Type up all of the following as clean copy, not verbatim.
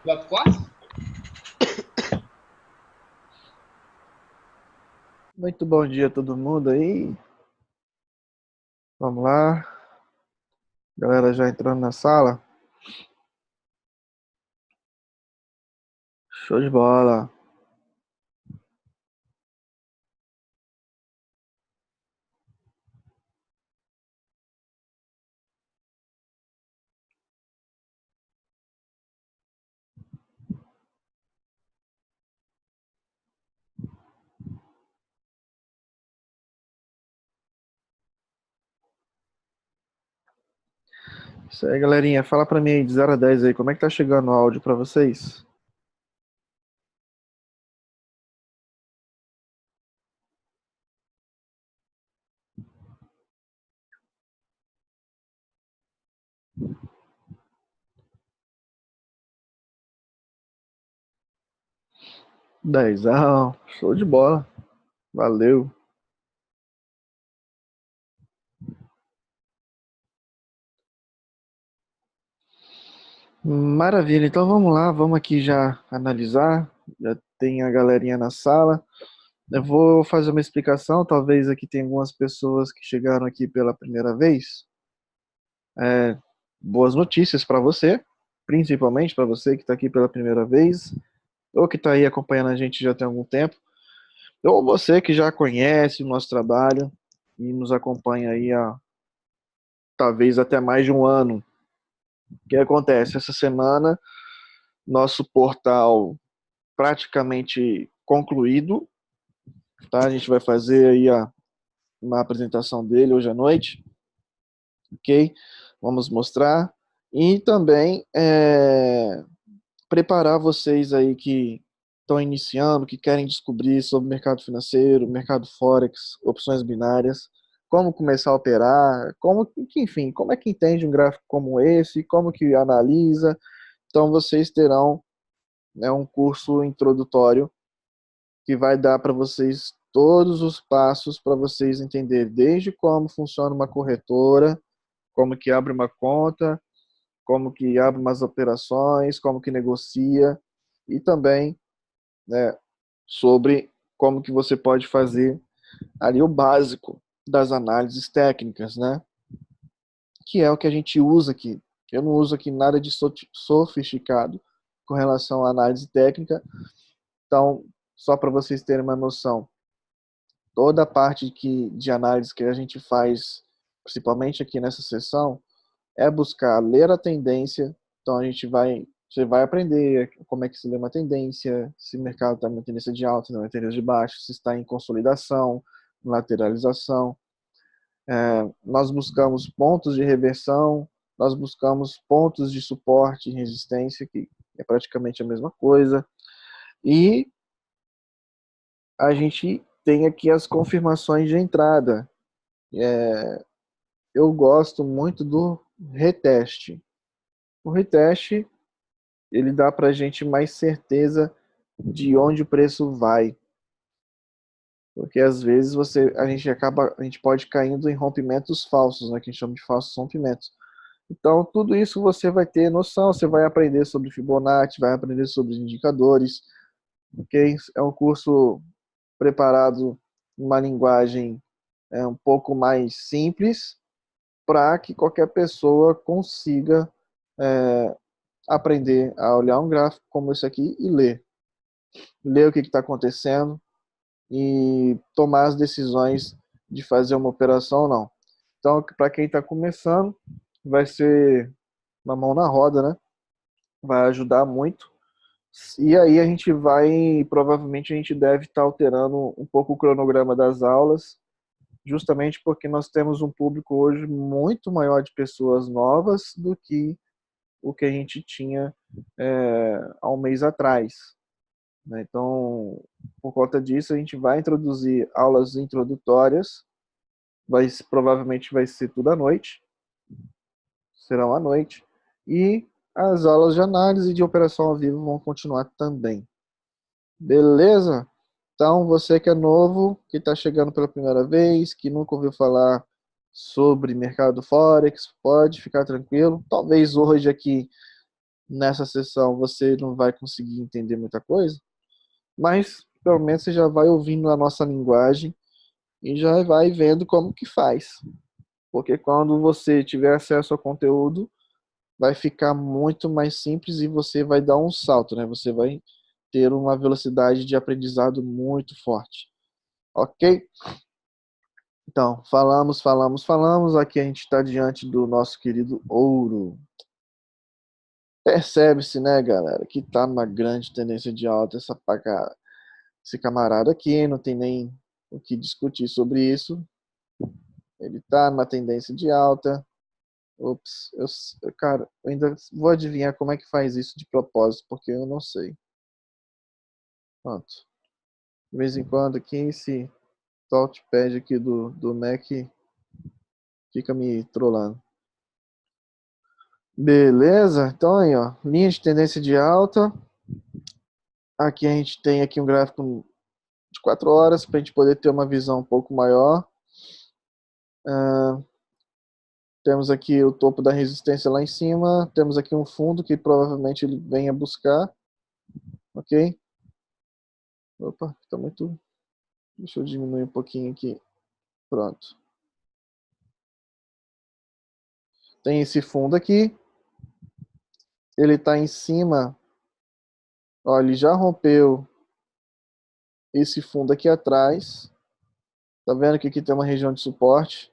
Vai pro quarto? Muito bom dia a todo mundo aí. Vamos lá. Galera já entrando na sala. Show de bola. Isso aí, galerinha. Fala pra mim aí de 0 a 10 aí. Como é que tá chegando o áudio pra vocês? Dezão. Show de bola. Valeu. Maravilha. Então vamos lá. Vamos aqui já analisar. Já tem a galerinha na sala. Eu vou fazer uma explicação. Talvez aqui tenha algumas pessoas que chegaram aqui pela primeira vez. Boas notícias para você, principalmente para você que está aqui pela primeira vez, ou que está aí acompanhando a gente já tem algum tempo, ou você que já conhece o nosso trabalho e nos acompanha aí há talvez até mais de um ano. O que acontece? Essa semana, nosso portal praticamente concluído, tá? A gente vai fazer aí uma apresentação dele hoje à noite, ok? Vamos mostrar. E também preparar vocês aí que estão iniciando, que querem descobrir sobre o mercado financeiro, mercado Forex, opções binárias, como começar a operar, enfim, como é que entende um gráfico como esse, como que analisa. Então vocês terão, né, um curso introdutório que vai dar para vocês todos os passos para vocês entenderem desde como funciona uma corretora, como que abre uma conta, como que abre umas operações, como que negocia e também, né, sobre como que você pode fazer ali o básico das análises técnicas, né? Que é o que a gente usa aqui. Eu não uso aqui nada de sofisticado com relação à análise técnica. Então, só para vocês terem uma noção, toda a parte de análise que a gente faz, principalmente aqui nessa sessão, é buscar ler a tendência. Então você vai aprender como é que se lê uma tendência, se o mercado está em tendência de alta, não é tendência de baixo, se está em consolidação, lateralização. Nós buscamos pontos de reversão, nós buscamos pontos de suporte e resistência, que é praticamente a mesma coisa. E a gente tem aqui as confirmações de entrada. Eu gosto muito do reteste. O reteste ele dá para a gente mais certeza de onde o preço vai. Porque às vezes a gente pode caindo em rompimentos falsos, né, que a gente chama de falsos rompimentos. Então, tudo isso você vai ter noção, você vai aprender sobre Fibonacci, vai aprender sobre os indicadores, ok? É um curso preparado em uma linguagem um pouco mais simples para que qualquer pessoa consiga é, aprender a olhar um gráfico como esse aqui e ler o que está acontecendo e tomar as decisões de fazer uma operação ou não. Então, para quem está começando, vai ser uma mão na roda, né? Vai ajudar muito. E aí provavelmente a gente deve estar alterando um pouco o cronograma das aulas, justamente porque nós temos um público hoje muito maior de pessoas novas do que o que a gente tinha há um mês atrás, né? Então, por conta disso, a gente vai introduzir aulas introdutórias, provavelmente vai ser tudo à noite, serão à noite, e as aulas de análise de operação ao vivo vão continuar também. Beleza? Então, você que é novo, que está chegando pela primeira vez, que nunca ouviu falar sobre mercado Forex, pode ficar tranquilo. Talvez hoje aqui nessa sessão você não vai conseguir entender muita coisa, mas pelo menos você já vai ouvindo a nossa linguagem e já vai vendo como que faz. Porque quando você tiver acesso ao conteúdo, vai ficar muito mais simples e você vai dar um salto, né? Você vai ter uma velocidade de aprendizado muito forte. Ok? Então, falamos. Aqui a gente está diante do nosso querido ouro. Percebe-se, né, galera, que tá numa grande tendência de alta esse camarada aqui, não tem nem o que discutir sobre isso. Ele tá numa tendência de alta. Ops, cara, eu ainda vou adivinhar como é que faz isso de propósito, porque eu não sei. Pronto. De vez em quando aqui esse touchpad aqui do Mac fica me trollando. Beleza? Então aí, ó, linha de tendência de alta. Aqui a gente tem aqui um gráfico de 4 horas para a gente poder ter uma visão um pouco maior. Temos aqui o topo da resistência lá em cima. Temos aqui um fundo que provavelmente ele venha buscar. Ok? Opa, está muito. Deixa eu diminuir um pouquinho aqui. Pronto. Tem esse fundo aqui. Ele está em cima. Ó, ele já rompeu esse fundo aqui atrás. Tá vendo que aqui tem uma região de suporte.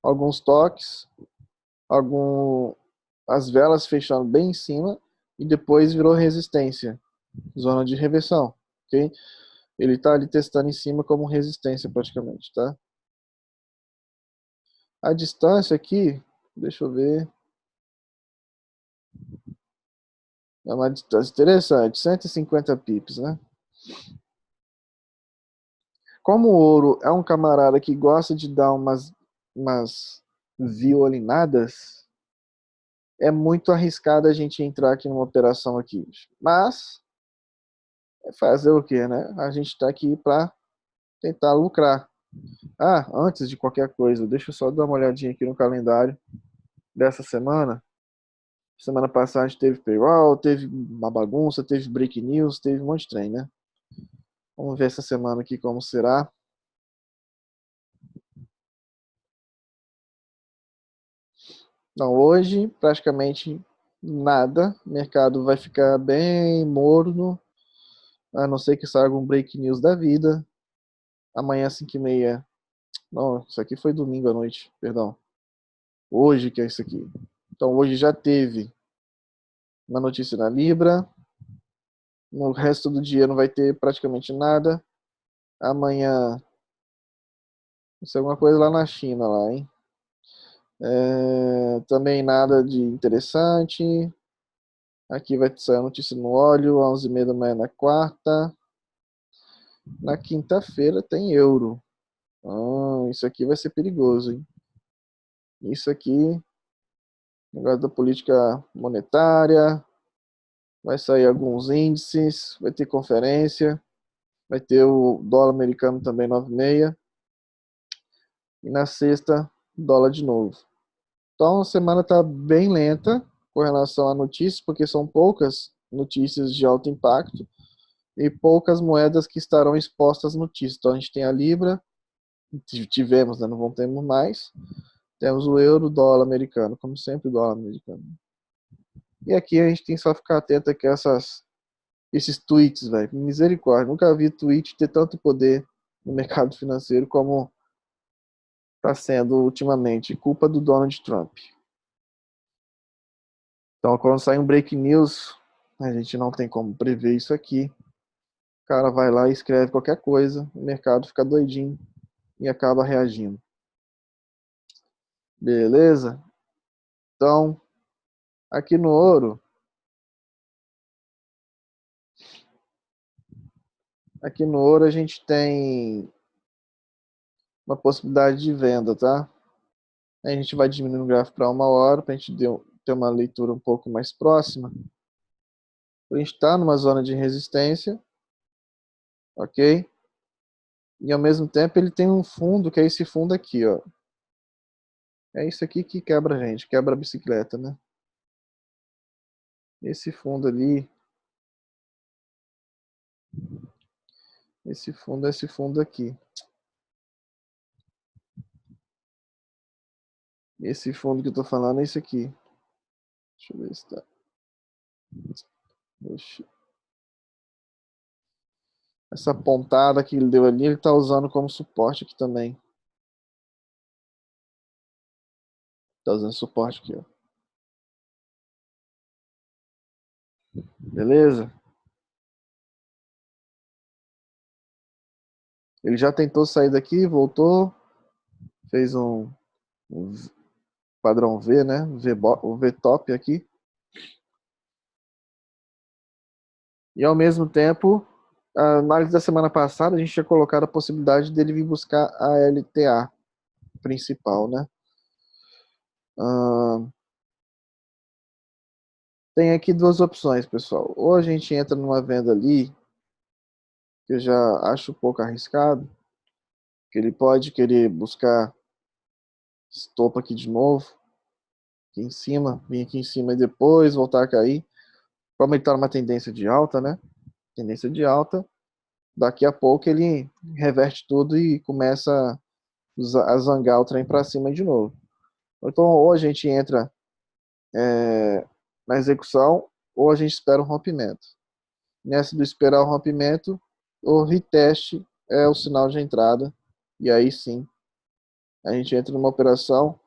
Alguns toques. As velas fechando bem em cima. E depois virou resistência. Zona de reversão. Ok? Ele está ali testando em cima como resistência praticamente, tá? A distância aqui, deixa eu ver. É uma distância interessante, 150 pips, né? Como o ouro é um camarada que gosta de dar umas violinadas, é muito arriscado a gente entrar aqui numa operação aqui. Mas, é fazer o quê, né? A gente está aqui para tentar lucrar. Ah, antes de qualquer coisa, deixa eu só dar uma olhadinha aqui no calendário dessa semana. Semana passada a gente teve payroll, teve uma bagunça, teve break news, teve um monte de trem, né? Vamos ver essa semana aqui como será. Não, hoje praticamente nada. O mercado vai ficar bem morno, a não ser que saia algum break news da vida. Amanhã, 5h30. Não, isso aqui foi domingo à noite, perdão. Hoje que é isso aqui. Então hoje já teve uma notícia na Libra. No resto do dia não vai ter praticamente nada. Amanhã, isso é alguma coisa lá na China, lá, hein? Também nada de interessante. Aqui vai sair a notícia no óleo, 11h30 da manhã na quarta. Na quinta-feira tem euro. Isso aqui vai ser perigoso, hein? Isso aqui, negócio da política monetária, vai sair alguns índices, vai ter conferência, vai ter o dólar americano também 9,6. E na sexta, dólar de novo. Então a semana está bem lenta com relação a notícias, porque são poucas notícias de alto impacto e poucas moedas que estarão expostas às notícias. Então a gente tem a Libra, tivemos, né, não vamos ter mais. Temos o euro, o dólar americano, como sempre o dólar americano. E aqui a gente tem só ficar atento aqui a esses tweets, velho. Misericórdia, nunca vi tweet ter tanto poder no mercado financeiro como está sendo ultimamente. Culpa do Donald Trump. Então, quando sai um break news, a gente não tem como prever isso aqui. O cara vai lá e escreve qualquer coisa, o mercado fica doidinho e acaba reagindo. Beleza? Então, aqui no ouro, a gente tem uma possibilidade de venda, tá? A gente vai diminuindo o gráfico para 1 hora para a gente ter uma leitura um pouco mais próxima. A gente está numa zona de resistência, ok? E ao mesmo tempo ele tem um fundo, que é esse fundo aqui, ó. É isso aqui que quebra a gente, quebra a bicicleta, né? esse fundo ali, esse fundo aqui. Esse fundo que eu tô falando é esse aqui. Deixa eu ver se tá. Oxi. Essa pontada que ele deu ali, ele tá usando como suporte aqui também. Tá usando suporte aqui, ó. Beleza? Ele já tentou sair daqui, voltou, fez um padrão V, né? O V top aqui. E ao mesmo tempo, a análise da semana passada, a gente tinha colocado a possibilidade dele vir buscar a LTA principal, né? Ah, tem aqui duas opções, pessoal. Ou a gente entra numa venda ali, que eu já acho um pouco arriscado, que ele pode querer buscar esse topo aqui de novo, aqui em cima, vir aqui em cima e depois voltar a cair. Como ele está numa tendência de alta, né? Tendência de alta, daqui a pouco ele reverte tudo e começa a zangar o trem para cima de novo. Então, ou a gente entra na execução, ou a gente espera um rompimento. Nessa do esperar o rompimento, o retest é o sinal de entrada, e aí sim a gente entra numa operação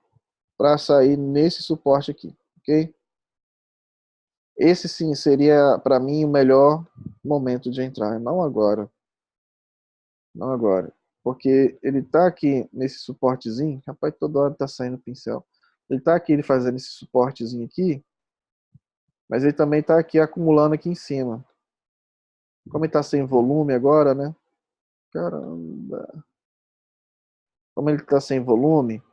para sair nesse suporte aqui, ok? Esse sim seria para mim o melhor momento de entrar, não agora, não agora, porque ele tá aqui nesse suportezinho, rapaz, toda hora tá saindo pincel. Ele tá aqui ele fazendo esse suportezinho aqui, mas ele também tá aqui acumulando aqui em cima. Como ele tá sem volume agora, né? Caramba. Como ele tá sem volume,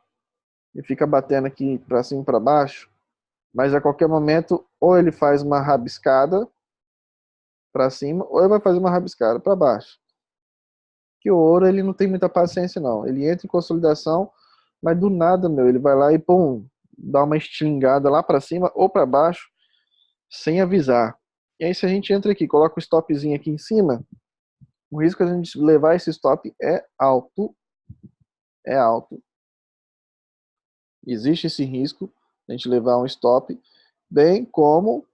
ele fica batendo aqui para cima e para baixo, mas a qualquer momento ou ele faz uma rabiscada para cima ou ele vai fazer uma rabiscada para baixo. Que o ouro ele não tem muita paciência não. Ele entra em consolidação, mas do nada, meu, ele vai lá e pum, dá uma estilingada lá para cima ou para baixo sem avisar. E aí se a gente entra aqui, coloca o stopzinho aqui em cima, o risco de a gente levar esse stop é alto, é alto. Existe esse risco de a gente levar um stop, bem como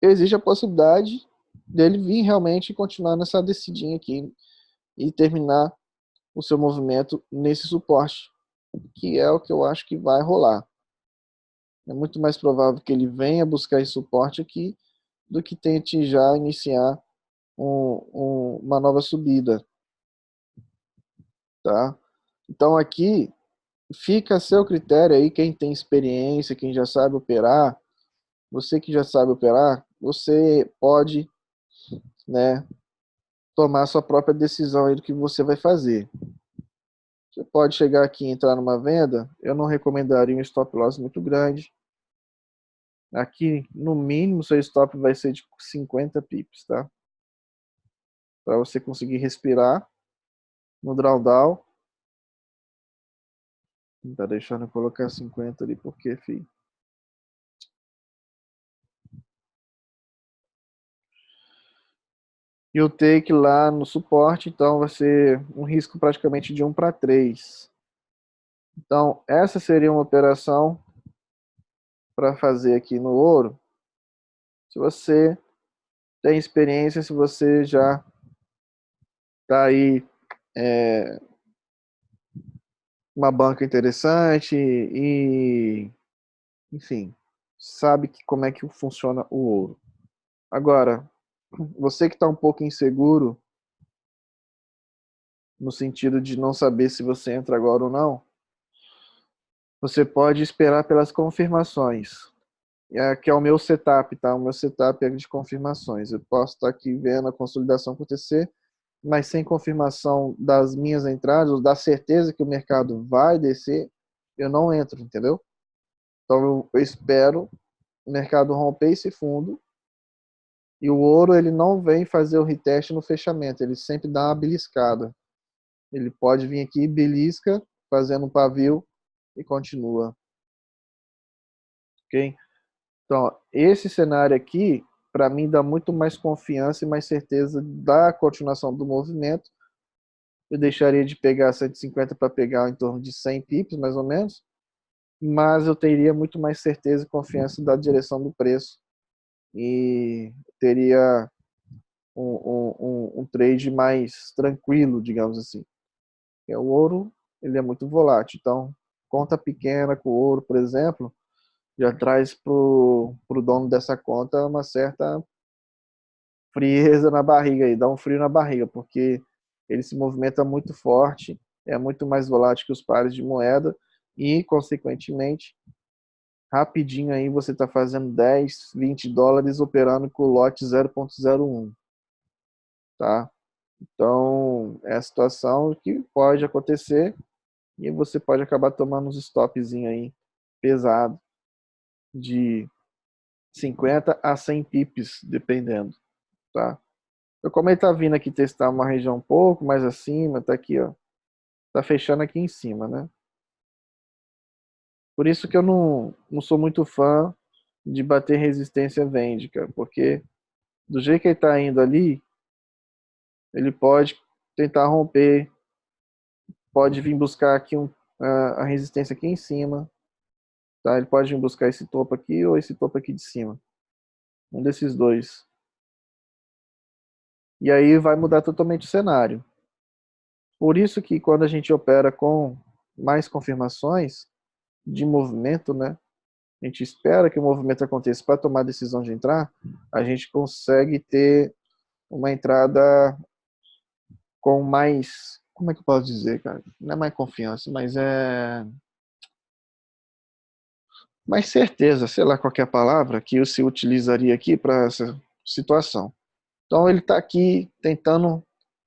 existe a possibilidade dele vir realmente continuar nessa descidinha aqui e terminar o seu movimento nesse suporte, que é o que eu acho que vai rolar. É muito mais provável que ele venha buscar esse suporte aqui do que tente já iniciar uma nova subida, tá? Então aqui fica a seu critério aí, quem tem experiência, quem já sabe operar, você que já sabe operar, você pode, né, tomar a sua própria decisão aí do que você vai fazer. Você pode chegar aqui e entrar numa venda, eu não recomendaria um stop loss muito grande. Aqui, no mínimo, seu stop vai ser de 50 pips, tá? Para você conseguir respirar no drawdown. Não tá deixando eu colocar 50 ali, por quê, filho? E o take lá no suporte, então vai ser um risco praticamente de 1 para 3. Então, essa seria uma operação para fazer aqui no ouro. Se você tem experiência, se você já está aí uma banca interessante e, enfim, sabe que como é que funciona o ouro. Agora, você que está um pouco inseguro, no sentido de não saber se você entra agora ou não, você pode esperar pelas confirmações. Que é o meu setup, tá? O meu setup é de confirmações. Eu posso estar aqui vendo a consolidação acontecer, mas sem confirmação das minhas entradas, ou da certeza que o mercado vai descer, eu não entro, entendeu? Então eu espero o mercado romper esse fundo e o ouro ele não vem fazer o reteste no fechamento, ele sempre dá uma beliscada. Ele pode vir aqui, belisca, fazendo um pavio e continua. Ok? Então, esse cenário aqui, para mim, dá muito mais confiança e mais certeza da continuação do movimento. Eu deixaria de pegar 150 para pegar em torno de 100 pips, mais ou menos, mas eu teria muito mais certeza e confiança da direção do preço e teria um trade mais tranquilo, digamos assim. O ouro, ele é muito volátil, então conta pequena com o ouro, por exemplo, já traz pro dono dessa conta uma certa frieza na barriga aí, dá um frio na barriga, porque ele se movimenta muito forte, é muito mais volátil que os pares de moeda e, consequentemente, rapidinho aí você está fazendo 10, 20 dólares operando com o lote 0.01, tá? Então, é a situação que pode acontecer e você pode acabar tomando uns stopzinho aí pesado de 50 a 100 pips, dependendo, tá? Eu, como ele tá vindo aqui testar uma região um pouco mais acima, tá aqui, ó. Tá fechando aqui em cima, né? Por isso que eu não sou muito fã de bater resistência vende, cara, porque do jeito que ele tá indo ali, ele pode tentar romper, pode vir buscar aqui a resistência aqui em cima, tá? Ele pode vir buscar esse topo aqui ou esse topo aqui de cima. Um desses dois. E aí vai mudar totalmente o cenário. Por isso que quando a gente opera com mais confirmações de movimento, né? A gente espera que o movimento aconteça para tomar a decisão de entrar, a gente consegue ter uma entrada com mais, como é que eu posso dizer, cara? Não é mais confiança, mas é mais certeza, sei lá qual que é a palavra que se utilizaria aqui para essa situação. Então ele está aqui tentando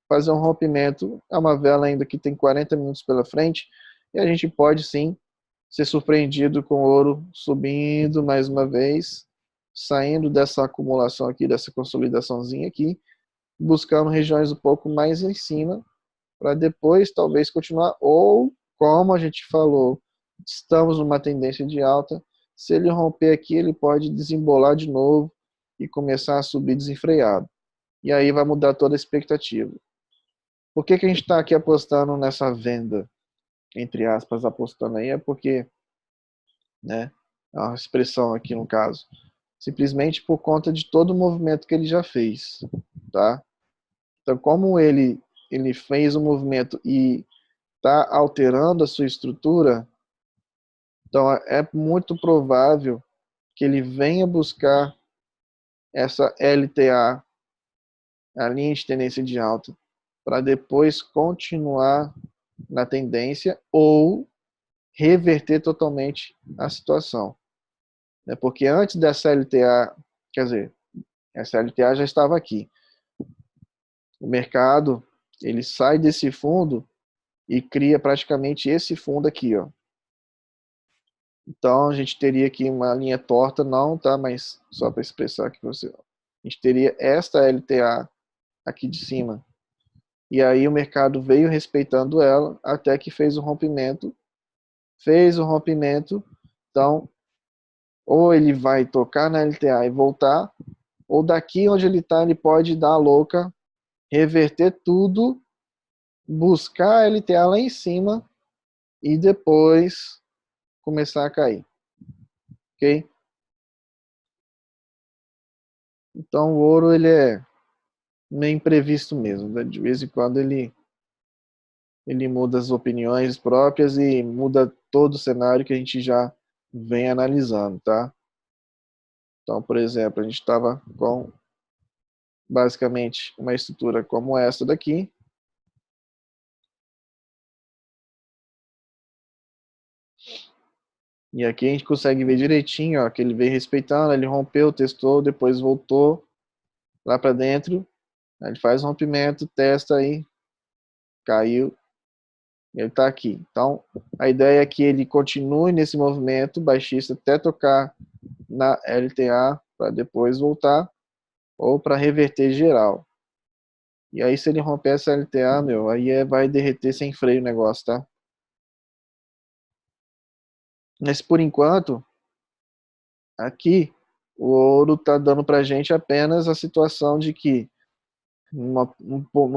fazer um rompimento, é uma vela ainda que tem 40 minutos pela frente, e a gente pode sim ser surpreendido com o ouro subindo mais uma vez, saindo dessa acumulação aqui, dessa consolidaçãozinha aqui, buscando regiões um pouco mais em cima, para depois talvez continuar, ou como a gente falou, estamos numa tendência de alta, se ele romper aqui, ele pode desembolar de novo e começar a subir desenfreado. E aí vai mudar toda a expectativa. Por que que a gente está aqui apostando nessa venda? Entre aspas, apostando aí, é porque, né, é uma expressão aqui no caso, simplesmente por conta de todo o movimento que ele já fez, tá? Então, como ele fez o movimento e está alterando a sua estrutura, então é muito provável que ele venha buscar essa LTA, a linha de tendência de alta, para depois continuar na tendência ou reverter totalmente a situação. Porque antes dessa LTA, quer dizer, essa LTA já estava aqui. O mercado, ele sai desse fundo e cria praticamente esse fundo aqui, ó. Então a gente teria aqui uma linha torta, não, tá? Mas só para expressar aqui para você, a gente teria esta LTA aqui de cima. E aí o mercado veio respeitando ela até que fez o rompimento. Fez o rompimento, então ou ele vai tocar na LTA e voltar, ou daqui onde ele está ele pode dar a louca, reverter tudo, buscar a LTA lá em cima e depois começar a cair, ok? Então o ouro ele é meio imprevisto mesmo, né? De vez em quando ele muda as opiniões próprias e muda todo o cenário que a gente já vem analisando, tá? Então, por exemplo, a gente estava com basicamente uma estrutura como essa daqui. E aqui a gente consegue ver direitinho, ó, que ele veio respeitando, ele rompeu, testou, depois voltou lá para dentro. Aí ele faz rompimento, testa aí, caiu, e ele está aqui. Então, a ideia é que ele continue nesse movimento baixista até tocar na LTA para depois voltar ou para reverter geral. E aí, se ele romper essa LTA, meu, aí vai derreter sem freio o negócio, tá? Mas por enquanto, aqui O ouro está dando para a gente apenas a situação de que no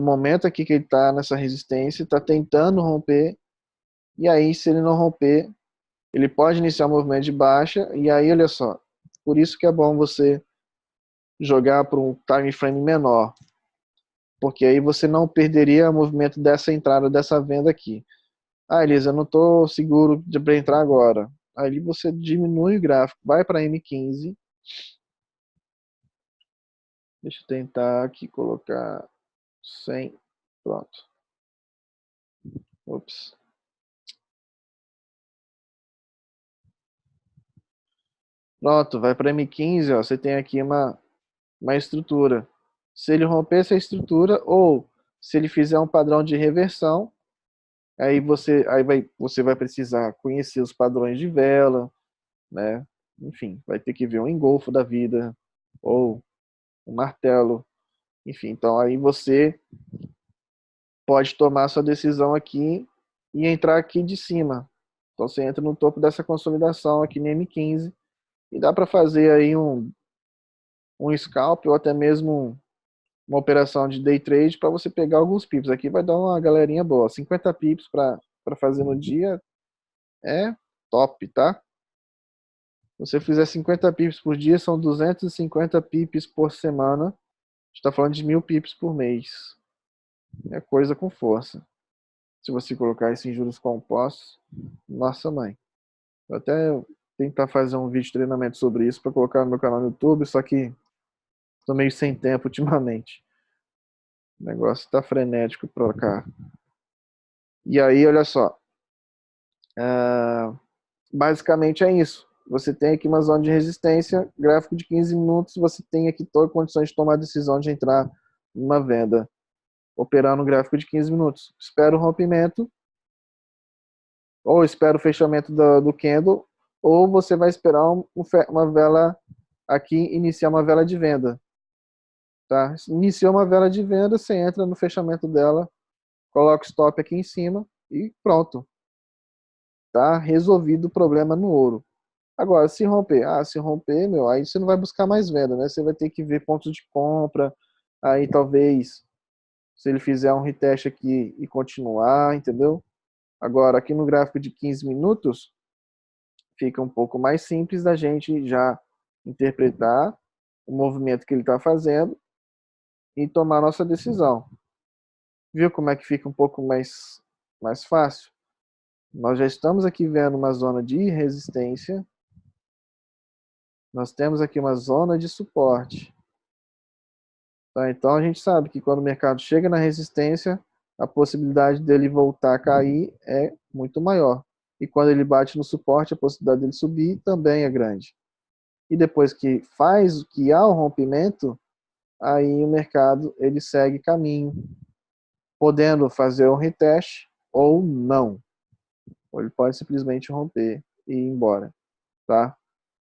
momento aqui que ele está nessa resistência, está tentando romper, e aí se ele não romper, ele pode iniciar um movimento de baixa, e aí olha só, por isso que é bom você jogar para um time frame menor, porque aí você não perderia o movimento dessa entrada, dessa venda aqui. Ah, Elisa, eu não estou seguro para entrar agora. Aí você diminui o gráfico, vai para M15. Deixa eu tentar aqui colocar 100. Pronto. Ops. Pronto, vai para M15, ó. Você tem aqui uma estrutura. Se ele romper essa estrutura, ou se ele fizer um padrão de reversão, você vai precisar conhecer os padrões de vela, né? Enfim, vai ter que ver um engolfo da vida, ou um martelo. Enfim, então aí você pode tomar sua decisão aqui e entrar aqui de cima. Então você entra no topo dessa consolidação aqui no M15 e dá para fazer aí um scalp ou até mesmo uma operação de day trade para você pegar alguns pips. Aqui vai dar uma galerinha boa. 50 pips para fazer no dia é top, tá? Se você fizer 50 pips por dia, são 250 pips por semana. A gente está falando de 1000 pips por mês. É coisa com força. Se você colocar isso em juros compostos, nossa mãe. Vou até tentar fazer um vídeo de treinamento sobre isso para colocar no meu canal no YouTube, só que tô meio sem tempo ultimamente. O negócio tá frenético pra cá. E aí, olha só. Basicamente é isso. Você tem aqui uma zona de resistência, gráfico de 15 minutos, você tem aqui toda a condição de tomar a decisão de entrar numa venda, operar no gráfico de 15 minutos. Espera o rompimento, ou espera o fechamento do candle, ou você vai esperar uma vela aqui, iniciar uma vela de venda. Tá? Iniciou uma vela de venda, você entra no fechamento dela, coloca o stop aqui em cima e pronto. Tá resolvido o problema no ouro. Agora, se romper, se romper, meu, aí você não vai buscar mais venda, né? Você vai ter que ver pontos de compra, aí talvez, se ele fizer um reteste aqui e continuar, entendeu? Agora, aqui no gráfico de 15 minutos, fica um pouco mais simples da gente já interpretar o movimento que ele está fazendo e tomar nossa decisão. Viu como é que fica um pouco mais fácil? Nós já estamos aqui vendo uma zona de resistência, nós temos aqui uma zona de suporte. Tá? Então a gente sabe que quando o mercado chega na resistência, a possibilidade dele voltar a cair é muito maior. E quando ele bate no suporte, a possibilidade dele subir também é grande. E depois que há o rompimento, aí o mercado ele segue caminho, podendo fazer um reteste ou não. Ou ele pode simplesmente romper e ir embora, tá?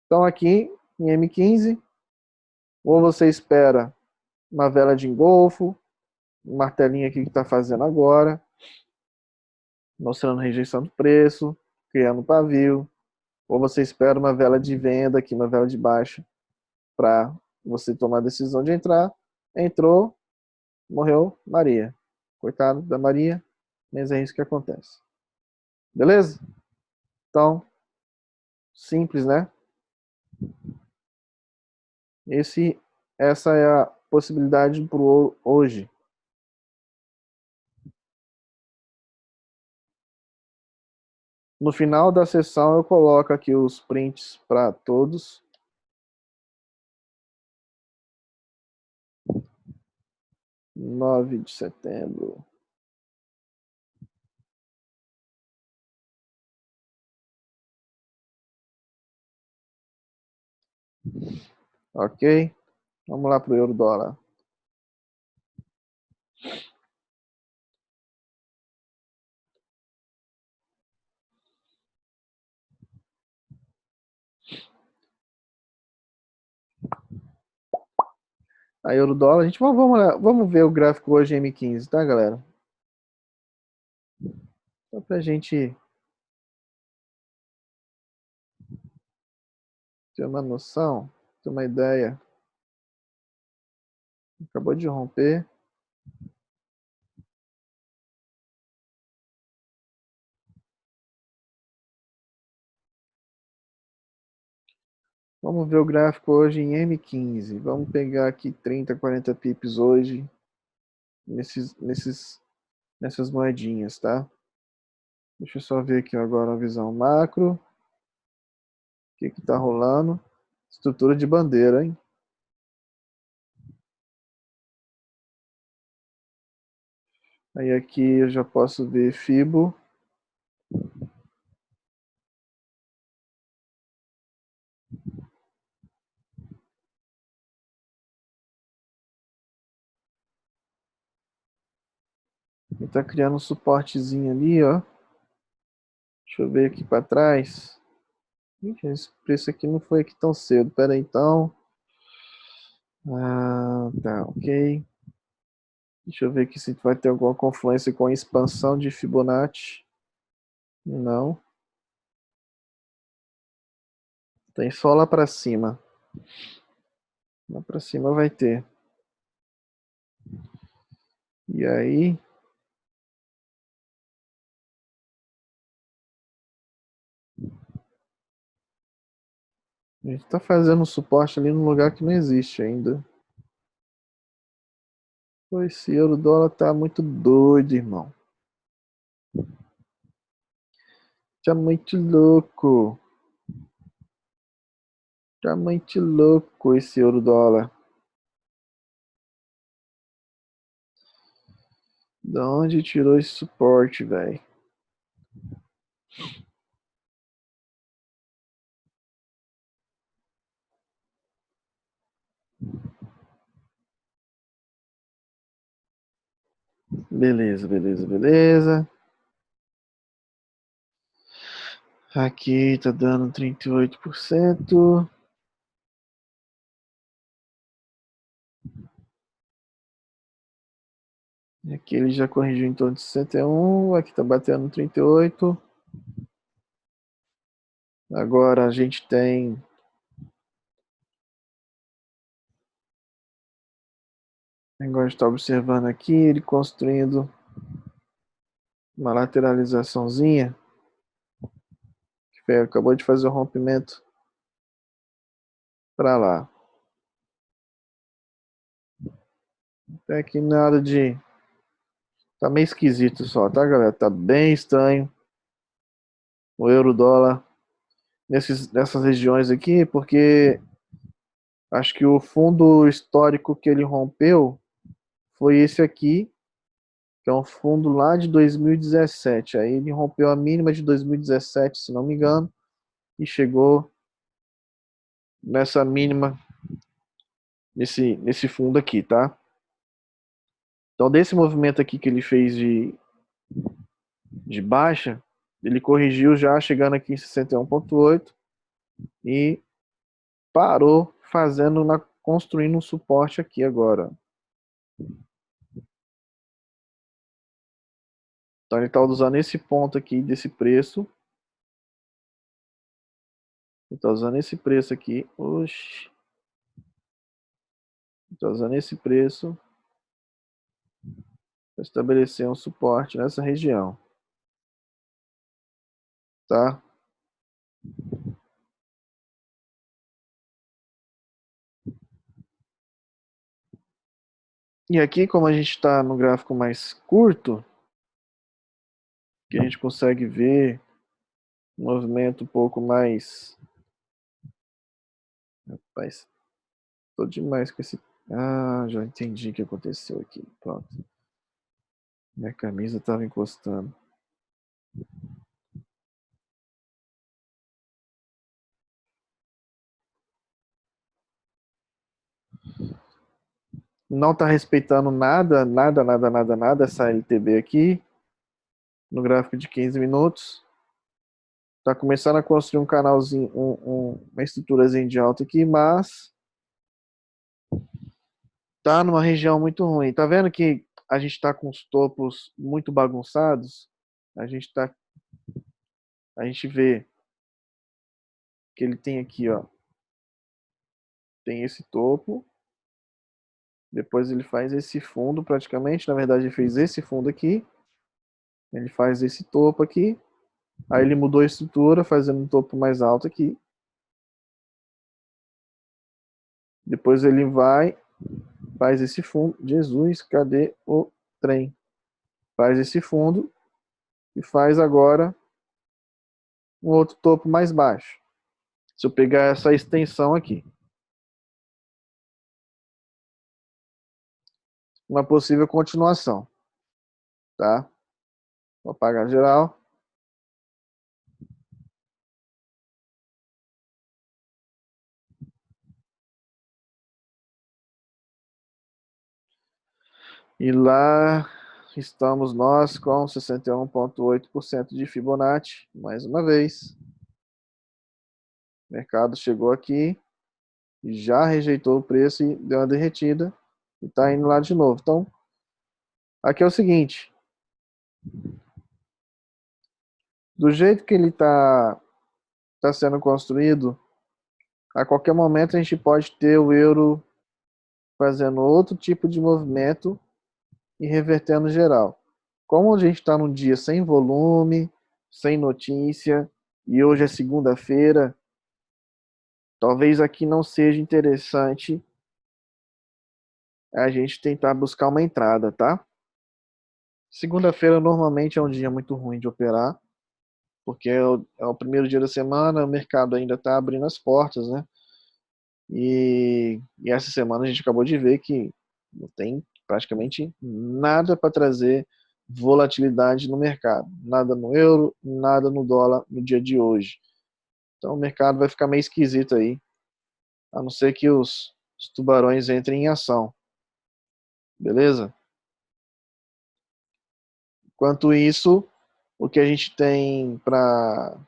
Então aqui em M15, ou você espera uma vela de engolfo, um martelinho aqui que está fazendo agora, mostrando rejeição do preço, criando pavio, ou você espera uma vela de venda aqui, uma vela de baixa, para você tomar a decisão de entrar. Entrou, morreu Maria. Coitado da Maria, mas é isso que acontece. Beleza? Então, simples, né? Essa é a possibilidade para hoje. No final da sessão eu coloco aqui os prints para todos. 9 de setembro. Ok? Vamos lá para o euro dólar. A euro dólar, a gente vamos ver o gráfico hoje em M15, tá, galera? Só pra gente ter uma noção. ter uma ideia. Acabou de romper. Vamos ver o gráfico hoje em M15. Vamos pegar aqui 30, 40 pips hoje nessas moedinhas, tá? Deixa eu só ver aqui agora a visão macro. O que que tá rolando? Estrutura de bandeira, hein? Aí aqui eu já posso ver Fibo. Ele tá criando um suportezinho ali, ó. Deixa eu ver aqui para trás. Ixi, esse preço aqui não foi aqui tão cedo. Pera aí, então. Ah, tá, ok. Deixa eu ver aqui se vai ter alguma confluência com a expansão de Fibonacci. Não. Tem só lá para cima. Lá para cima vai ter. E aí, a gente tá fazendo um suporte ali num lugar que não existe ainda. Pô, esse euro dólar tá muito doido, irmão. Tá muito louco. Tá muito louco esse euro dólar. Da onde tirou esse suporte, velho? Beleza, beleza, beleza. Aqui tá dando 38%. Aqui ele já corrigiu em torno de 61. Aqui tá batendo 38. Agora a gente tem. Agora está observando aqui ele construindo uma lateralizaçãozinha. Que acabou de fazer o rompimento para lá. Tem aqui nada de. Tá meio esquisito só, tá, galera? Tá bem estranho o euro dólar nessas regiões aqui, porque acho que o fundo histórico que ele rompeu foi esse aqui, que é um fundo lá de 2017. Aí ele rompeu a mínima de 2017, se não me engano, e chegou nessa mínima, nesse fundo aqui, tá? Então, desse movimento aqui que ele fez de baixa, ele corrigiu já chegando aqui em 61,8 e parou construindo um suporte aqui agora. Então ele está usando esse ponto aqui desse preço. Ele está usando esse preço aqui. Oxi. Está usando esse preço para estabelecer um suporte nessa região. Tá? E aqui, como a gente está no gráfico mais curto, que a gente consegue ver um movimento um pouco mais. Rapaz, tô demais com esse. Ah, já entendi o que aconteceu aqui. Pronto. Minha camisa estava encostando. Não está respeitando nada, nada, nada, nada, nada essa LTB aqui. No gráfico de 15 minutos. Tá começando a construir um canalzinho, uma estruturazinha de alta aqui, mas tá numa região muito ruim. Tá vendo que a gente tá com os topos muito bagunçados? A gente tá, a gente vê que ele tem aqui, ó, tem esse topo, depois ele faz esse fundo praticamente, na verdade ele fez esse fundo aqui, ele faz esse topo aqui, aí ele mudou a estrutura, fazendo um topo mais alto aqui. Depois ele vai, faz esse fundo. Jesus, cadê o trem? Faz esse fundo e faz agora um outro topo mais baixo. Se eu pegar essa extensão aqui, uma possível continuação, tá? Vou apagar geral. E lá estamos nós com 61,8% de Fibonacci. Mais uma vez. O mercado chegou aqui, já rejeitou o preço e deu uma derretida. E está indo lá de novo. Então, aqui é o seguinte. Do jeito que ele tá sendo construído, a qualquer momento a gente pode ter o euro fazendo outro tipo de movimento e revertendo geral. Como a gente está num dia sem volume, sem notícia, e hoje é segunda-feira, talvez aqui não seja interessante a gente tentar buscar uma entrada, tá? Segunda-feira normalmente é um dia muito ruim de operar, porque é o primeiro dia da semana, o mercado ainda está abrindo as portas, né? E essa semana a gente acabou de ver que não tem praticamente nada para trazer volatilidade no mercado. Nada no euro, nada no dólar no dia de hoje. Então o mercado vai ficar meio esquisito aí, a não ser que os tubarões entrem em ação. Beleza? Enquanto isso, o que a gente tem para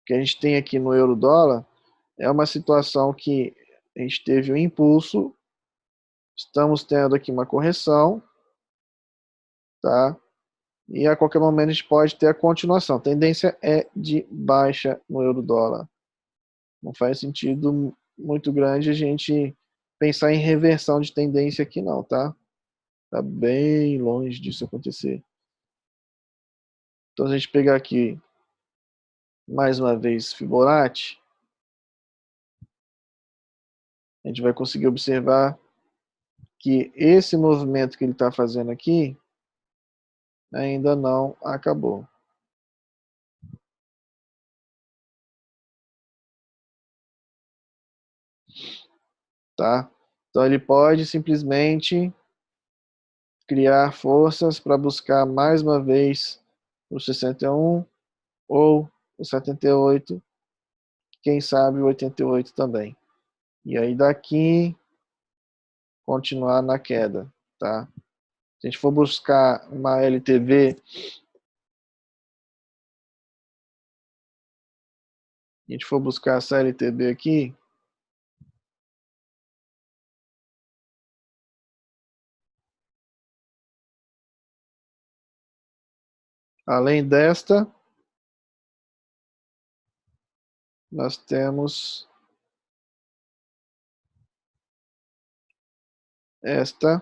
que a gente tem aqui no euro dólar é uma situação que a gente teve um impulso, estamos tendo aqui uma correção, tá? E a qualquer momento a gente pode ter a continuação. A tendência é de baixa no euro dólar. Não faz sentido muito grande a gente pensar em reversão de tendência aqui não, tá? Tá bem longe disso acontecer. Então a gente pegar aqui mais uma vez Fibonacci, a gente vai conseguir observar que esse movimento que ele está fazendo aqui ainda não acabou. Tá? Então ele pode simplesmente criar forças para buscar mais uma vez o 61 ou o 78, quem sabe o 88 também. E aí daqui continuar na queda, tá? Se a gente for buscar uma LTV, a gente for buscar essa LTV aqui, além desta, nós temos esta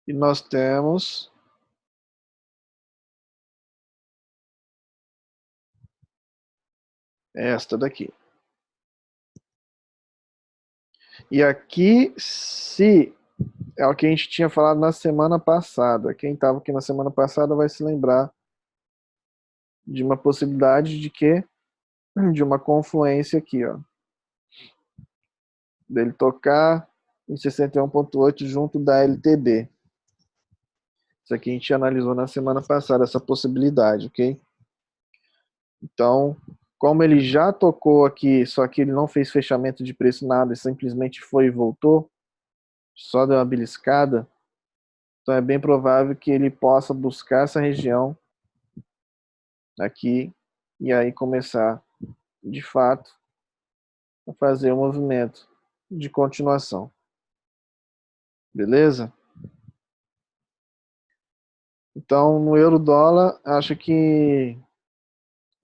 e nós temos esta daqui. E aqui, se é o que a gente tinha falado na semana passada, quem estava aqui na semana passada vai se lembrar de uma possibilidade de que de uma confluência aqui, ó, dele tocar em 61,8 junto da LTB. Isso aqui a gente analisou na semana passada, essa possibilidade, ok? Então, como ele já tocou aqui, só que ele não fez fechamento de preço nada, simplesmente foi e voltou, só deu uma beliscada, então é bem provável que ele possa buscar essa região aqui e aí começar, de fato, a fazer um movimento de continuação. Beleza? Então, no euro dólar, acho que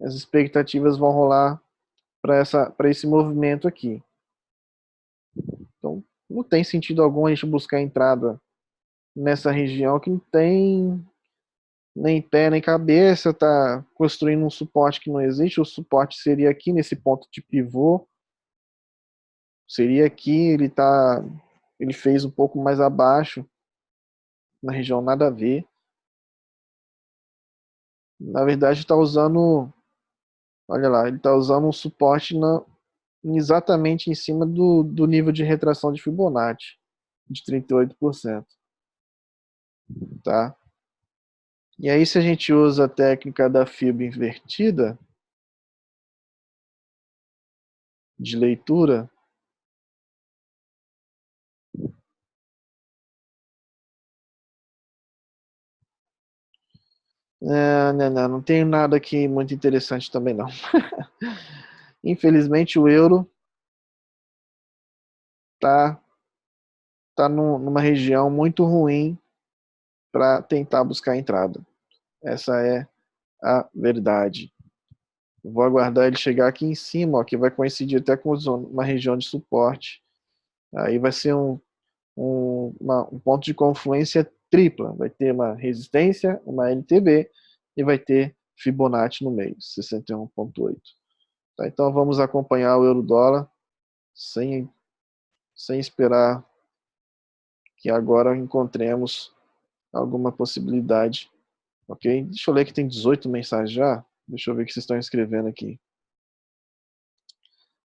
as expectativas vão rolar para esse movimento aqui. Então, não tem sentido algum a gente buscar entrada nessa região que não tem nem pé nem cabeça, tá construindo um suporte que não existe. O suporte seria aqui nesse ponto de pivô, seria aqui, ele fez um pouco mais abaixo, na região nada a ver. Na verdade, está usando, olha lá, ele está usando um suporte exatamente em cima do nível de retração de Fibonacci, de 38%, tá? E aí, se a gente usa a técnica da fibra invertida de leitura, não tem nada aqui muito interessante também não. Infelizmente o euro tá, tá numa região muito ruim para tentar buscar entrada. Essa é a verdade. Vou aguardar ele chegar aqui em cima, ó, que vai coincidir até com uma região de suporte. Aí vai ser um ponto de confluência tripla. Vai ter uma resistência, uma LTB e vai ter Fibonacci no meio, 61,8. Tá, então vamos acompanhar o euro-dólar sem, sem esperar que agora encontremos alguma possibilidade. Ok? Deixa eu ler que tem 18 mensagens já. Deixa eu ver o que vocês estão escrevendo aqui.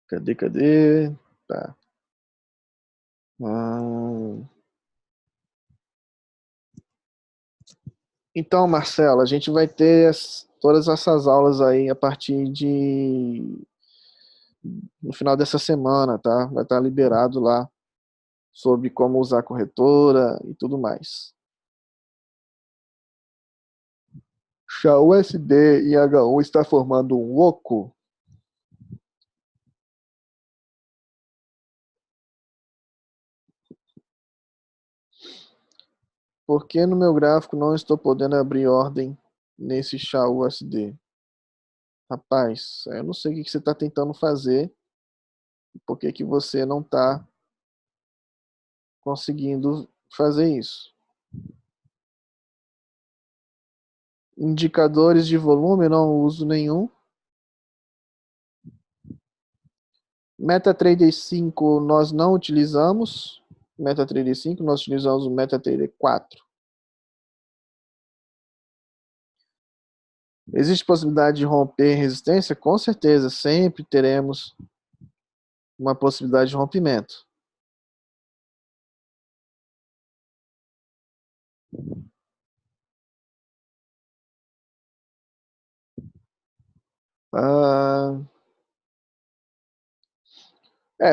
Cadê? Tá. Então, Marcelo, a gente vai ter todas essas aulas aí a partir no final dessa semana, tá? Vai estar liberado lá sobre como usar a corretora e tudo mais. XAUSD e H1 está formando um oco. Por que no meu gráfico não estou podendo abrir ordem nesse XAUSD? Rapaz, eu não sei o que você está tentando fazer, por que que você não está conseguindo fazer isso. Indicadores de volume, não uso nenhum. MetaTrader 5 nós não utilizamos. MetaTrader 5, nós utilizamos o MetaTrader 4. Existe possibilidade de romper resistência? Com certeza, sempre teremos uma possibilidade de rompimento. Ah,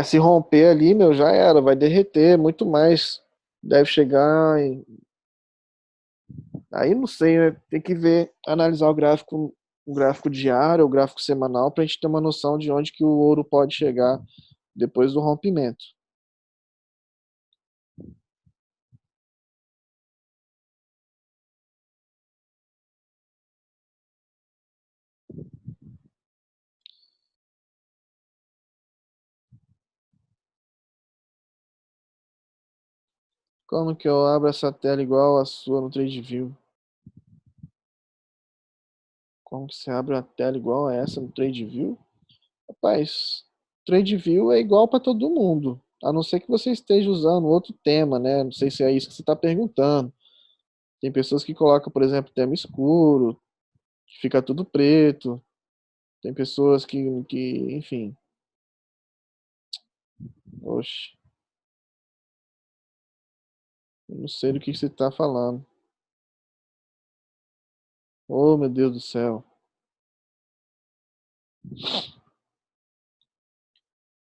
se romper ali, meu, já era, vai derreter muito mais. Deve chegar em... Aí não sei, né? Tem que ver, analisar o gráfico diário, o gráfico semanal, para a gente ter uma noção de onde que o ouro pode chegar depois do rompimento. Como que eu abro essa tela igual a sua no TradeView? Como que você abre uma tela igual a essa no TradeView? Rapaz, TradeView é igual para todo mundo, a não ser que você esteja usando outro tema, né? Não sei se é isso que você está perguntando. Tem pessoas que colocam, por exemplo, tema escuro, que fica tudo preto. Tem pessoas enfim. Oxe, eu não sei do que você está falando. Oh, meu Deus do céu.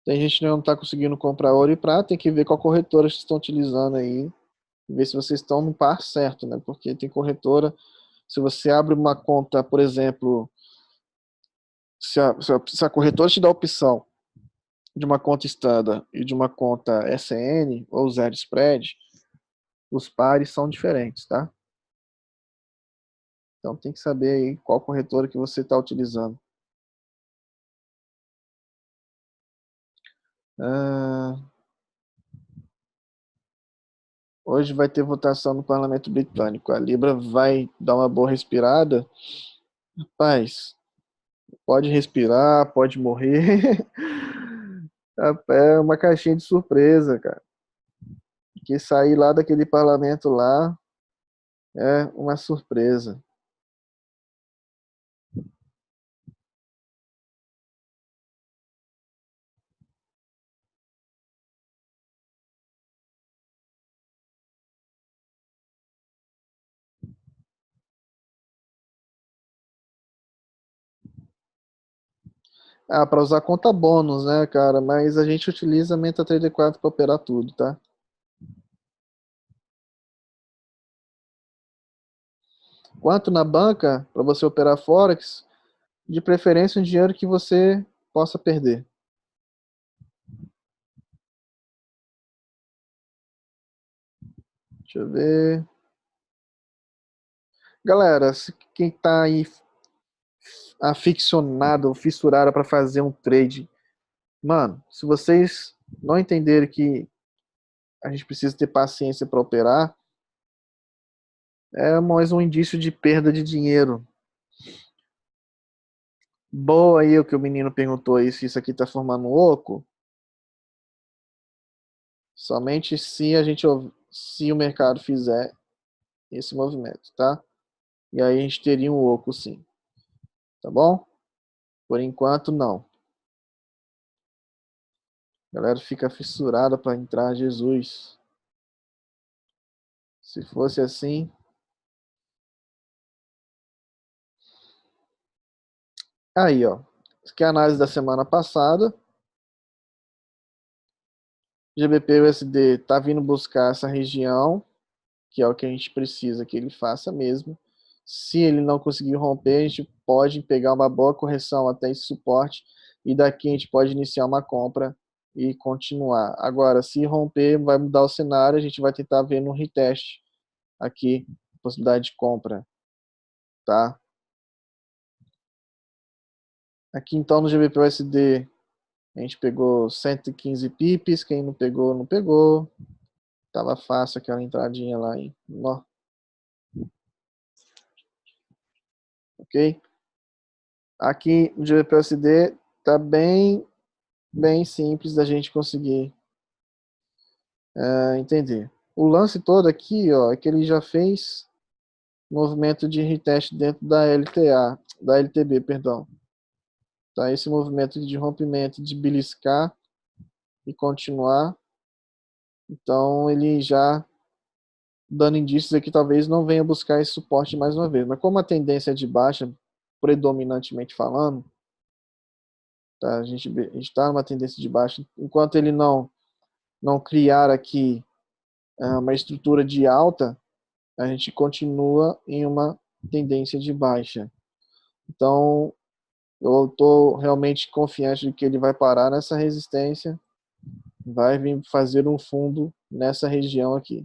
Tem gente que não está conseguindo comprar ouro e prata, tem que ver qual corretora vocês estão utilizando aí, ver se vocês estão no par certo, né? Porque tem corretora, se você abre uma conta, por exemplo, se a corretora te dá a opção de uma conta standard e de uma conta SN ou zero spread, os pares são diferentes, tá? Então tem que saber aí qual corretora que você está utilizando. Ah, hoje vai ter votação no Parlamento Britânico. A Libra vai dar uma boa respirada. Rapaz, pode respirar, pode morrer. É uma caixinha de surpresa, cara. Que sair lá daquele parlamento lá é uma surpresa. Ah, para usar conta bônus, né, cara? Mas a gente utiliza a MetaTrader 4 para operar tudo, tá? Quanto na banca, para você operar Forex, de preferência um dinheiro que você possa perder. Deixa eu ver. Galera, quem tá aí aficionado ou fissurado para fazer um trade, mano, se vocês não entenderem que a gente precisa ter paciência para operar, é mais um indício de perda de dinheiro. Boa aí o que o menino perguntou aí, se isso aqui tá formando um oco. Somente se a gente, se o mercado fizer esse movimento, tá? E aí a gente teria um oco sim, tá bom? Por enquanto não. A galera fica fissurada para entrar Jesus. Se fosse assim, aí ó, isso aqui é a análise da semana passada. GBP USD tá vindo buscar essa região, que é o que a gente precisa que ele faça mesmo. Se ele não conseguir romper, a gente pode pegar uma boa correção até esse suporte e daqui a gente pode iniciar uma compra e continuar. Agora, se romper, vai mudar o cenário, a gente vai tentar ver no retest aqui, possibilidade de compra, tá? Aqui então no GBP USD, a gente pegou 115 pips, quem não pegou, não pegou. Tava fácil aquela entradinha lá, hein? Nó, ok? Aqui no GBP/USD tá bem simples da gente conseguir entender. O lance todo aqui, ó, é que ele já fez movimento de retest dentro da LTA, da LTB, perdão. Tá? Esse movimento de rompimento, de beliscar e continuar. Então ele já dando indícios aqui, talvez não venha buscar esse suporte mais uma vez. Mas como a tendência é de baixa, predominantemente falando, tá? A gente está numa tendência de baixa. Enquanto ele não criar aqui uma estrutura de alta, a gente continua em uma tendência de baixa. Então, eu estou realmente confiante de que ele vai parar nessa resistência, vai vir fazer um fundo nessa região aqui.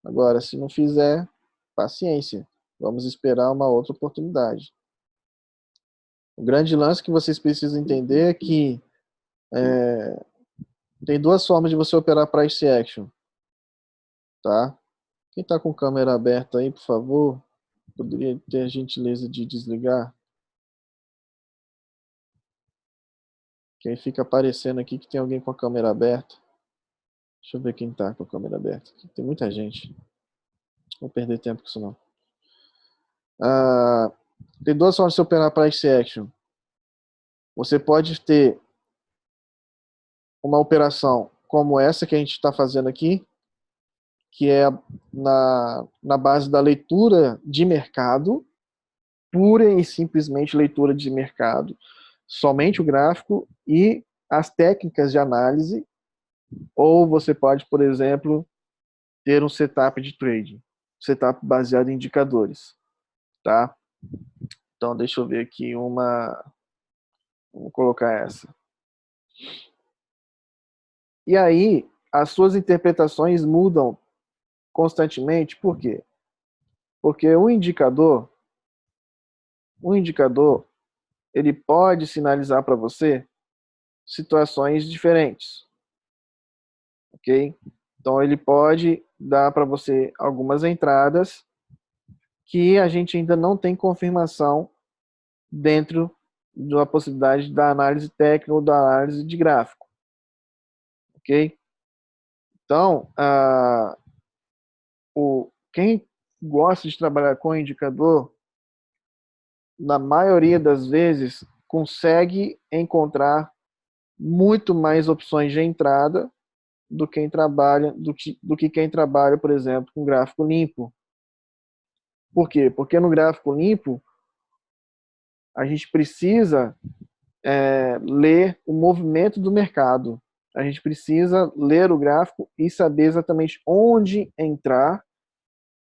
Agora, se não fizer, paciência. Vamos esperar uma outra oportunidade. O grande lance que vocês precisam entender é que tem duas formas de você operar price action, tá? Quem está com câmera aberta aí, por favor, poderia ter a gentileza de desligar? Que aí fica aparecendo aqui que tem alguém com a câmera aberta. Deixa eu ver quem está com a câmera aberta. Tem muita gente. Não vou perder tempo com isso não. Ah, tem duas formas de você operar price action. Você pode ter uma operação como essa que a gente está fazendo aqui, que é na base da leitura de mercado, pura e simplesmente leitura de mercado, somente o gráfico e as técnicas de análise, ou você pode, por exemplo, ter um setup de trading, setup baseado em indicadores, tá? Então deixa eu ver aqui vamos colocar essa. E aí, as suas interpretações mudam constantemente, por quê? Porque o indicador, ele pode sinalizar para você situações diferentes, ok? Então ele pode dar para você algumas entradas que a gente ainda não tem confirmação dentro da possibilidade da análise técnica ou da análise de gráfico, ok? Então, quem gosta de trabalhar com indicador, na maioria das vezes, consegue encontrar muito mais opções de entrada do que quem trabalha, por exemplo, com gráfico limpo. Por quê? Porque no gráfico limpo a gente precisa ler o movimento do mercado. A gente precisa ler o gráfico e saber exatamente onde entrar,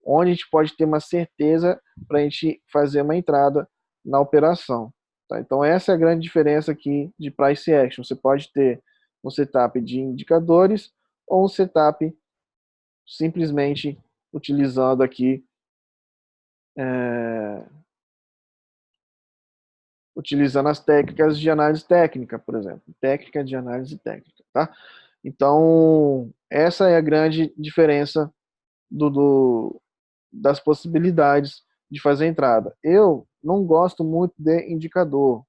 onde a gente pode ter uma certeza para a gente fazer uma entrada na operação. Tá? Então essa é a grande diferença aqui de price action. Você pode ter um setup de indicadores ou um setup simplesmente utilizando aqui utilizando as técnicas de análise técnica, por exemplo, técnica de análise técnica, tá? Então essa é a grande diferença das possibilidades de fazer entrada. Eu não gosto muito de indicador.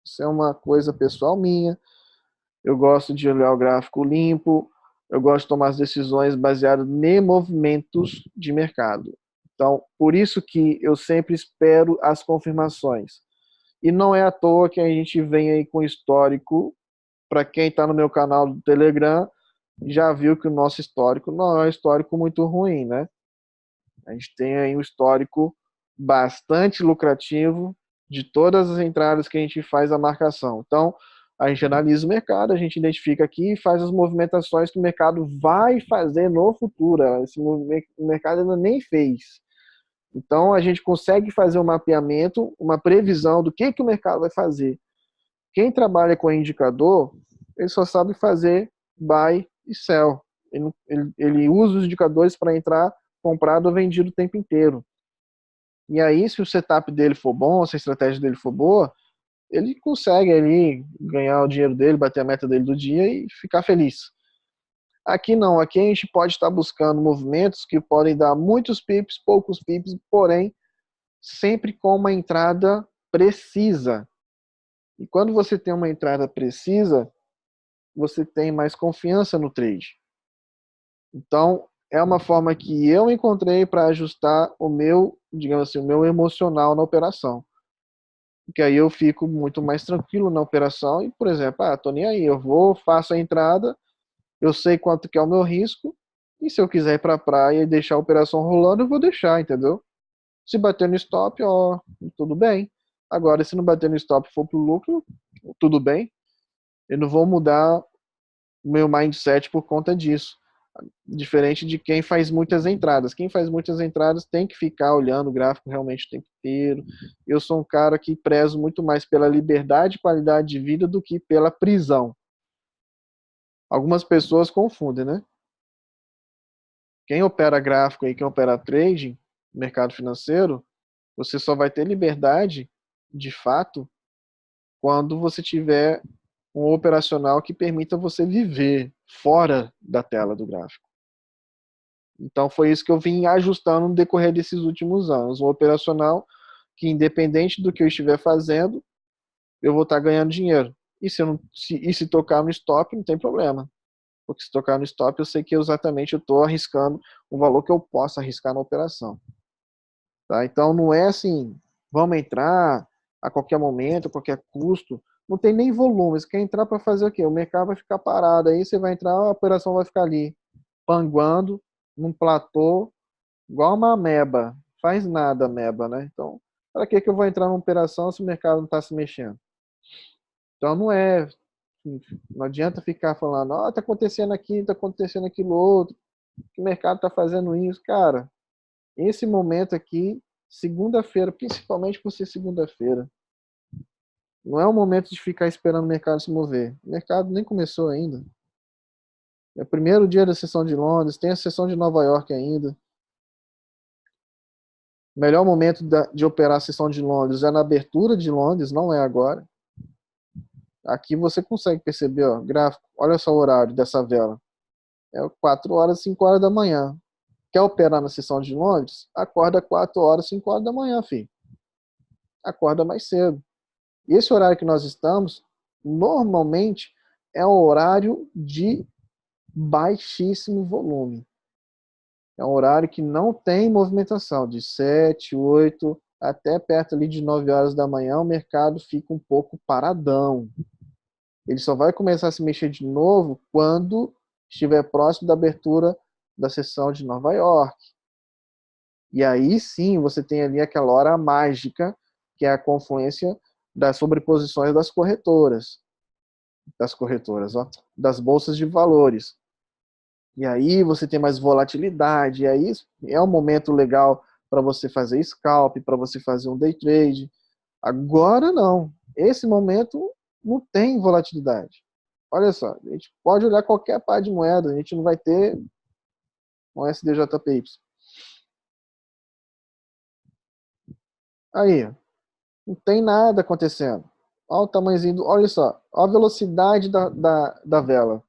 Isso é uma coisa pessoal minha. Eu gosto de olhar o gráfico limpo. Eu gosto de tomar as decisões baseadas em movimentos de mercado. Então, por isso que eu sempre espero as confirmações. E não é à toa que a gente vem aí com histórico. Para quem está no meu canal do Telegram, já viu que o nosso histórico não é um histórico muito ruim, né? A gente tem aí um histórico bastante lucrativo de todas as entradas que a gente faz a marcação. Então, a gente analisa o mercado, a gente identifica aqui e faz as movimentações que o mercado vai fazer no futuro. Esse o mercado ainda nem fez. Então, a gente consegue fazer um mapeamento, uma previsão do que o mercado vai fazer. Quem trabalha com indicador, ele só sabe fazer buy e sell. Ele usa os indicadores para entrar comprado ou vendido o tempo inteiro. E aí, se o setup dele for bom, se a estratégia dele for boa, ele consegue ali ganhar o dinheiro dele, bater a meta dele do dia e ficar feliz. Aqui não, aqui a gente pode estar buscando movimentos que podem dar muitos pips, poucos pips, porém sempre com uma entrada precisa. E quando você tem uma entrada precisa, você tem mais confiança no trade. Então, é uma forma que eu encontrei para ajustar o meu, digamos assim, o meu emocional na operação. Porque aí eu fico muito mais tranquilo na operação e, por exemplo, tô nem aí, eu vou, faço a entrada, eu sei quanto que é o meu risco, e se eu quiser ir para a praia e deixar a operação rolando, eu vou deixar, entendeu? Se bater no stop, ó, tudo bem. Agora, se não bater no stop e for pro lucro, tudo bem. Eu não vou mudar o meu mindset por conta disso. Diferente de quem faz muitas entradas. Quem faz muitas entradas tem que ficar olhando o gráfico realmente o tempo inteiro. Eu sou um cara que prezo muito mais pela liberdade e qualidade de vida do que pela prisão. Algumas pessoas confundem, né? Quem opera gráfico e quem opera trading, mercado financeiro, você só vai ter liberdade, de fato, quando você tiver um operacional que permita você viver fora da tela do gráfico. Então foi isso que eu vim ajustando no decorrer desses últimos anos. Um operacional que, independente do que eu estiver fazendo, eu vou estar ganhando dinheiro. E se tocar no stop, não tem problema. Porque se tocar no stop, eu sei que exatamente eu estou arriscando o valor que eu posso arriscar na operação. Tá? Então não é assim, vamos entrar a qualquer momento, a qualquer custo. Não tem nem volume. Você quer entrar para fazer o quê? O mercado vai ficar parado. Aí você vai entrar, a operação vai ficar ali, panguando, num platô, igual uma ameba. Faz nada ameba, né? Então, para que eu vou entrar numa operação se o mercado não está se mexendo? Então, não adianta ficar falando, tá acontecendo aqui, tá acontecendo aquilo outro, que o mercado tá fazendo isso. Cara, esse momento aqui, segunda-feira, principalmente por ser segunda-feira, não é o momento de ficar esperando o mercado se mover. O mercado nem começou ainda. É o primeiro dia da sessão de Londres, tem a sessão de Nova York ainda. O melhor momento de operar a sessão de Londres é na abertura de Londres, não é agora. Aqui você consegue perceber, ó, gráfico. Olha só o horário dessa vela. É 4 horas, 5 horas da manhã. Quer operar na sessão de Londres? Acorda 4 horas, 5 horas da manhã, filho. Acorda mais cedo. E esse horário que nós estamos, normalmente, é um horário de baixíssimo volume. É um horário que não tem movimentação. De 7, 8 até perto ali de 9 horas da manhã, o mercado fica um pouco paradão. Ele só vai começar a se mexer de novo quando estiver próximo da abertura da sessão de Nova York. E aí sim você tem ali aquela hora mágica, que é a confluência das sobreposições ó, das bolsas de valores. E aí você tem mais volatilidade, e aí é um momento legal para você fazer scalp, para você fazer um day trade. Agora não. Esse momento não tem volatilidade. Olha só, a gente pode olhar qualquer par de moeda, a gente não vai ter um SDJPY. Aí, não tem nada acontecendo. Olha o tamanhozinho, olha só, olha a velocidade da vela.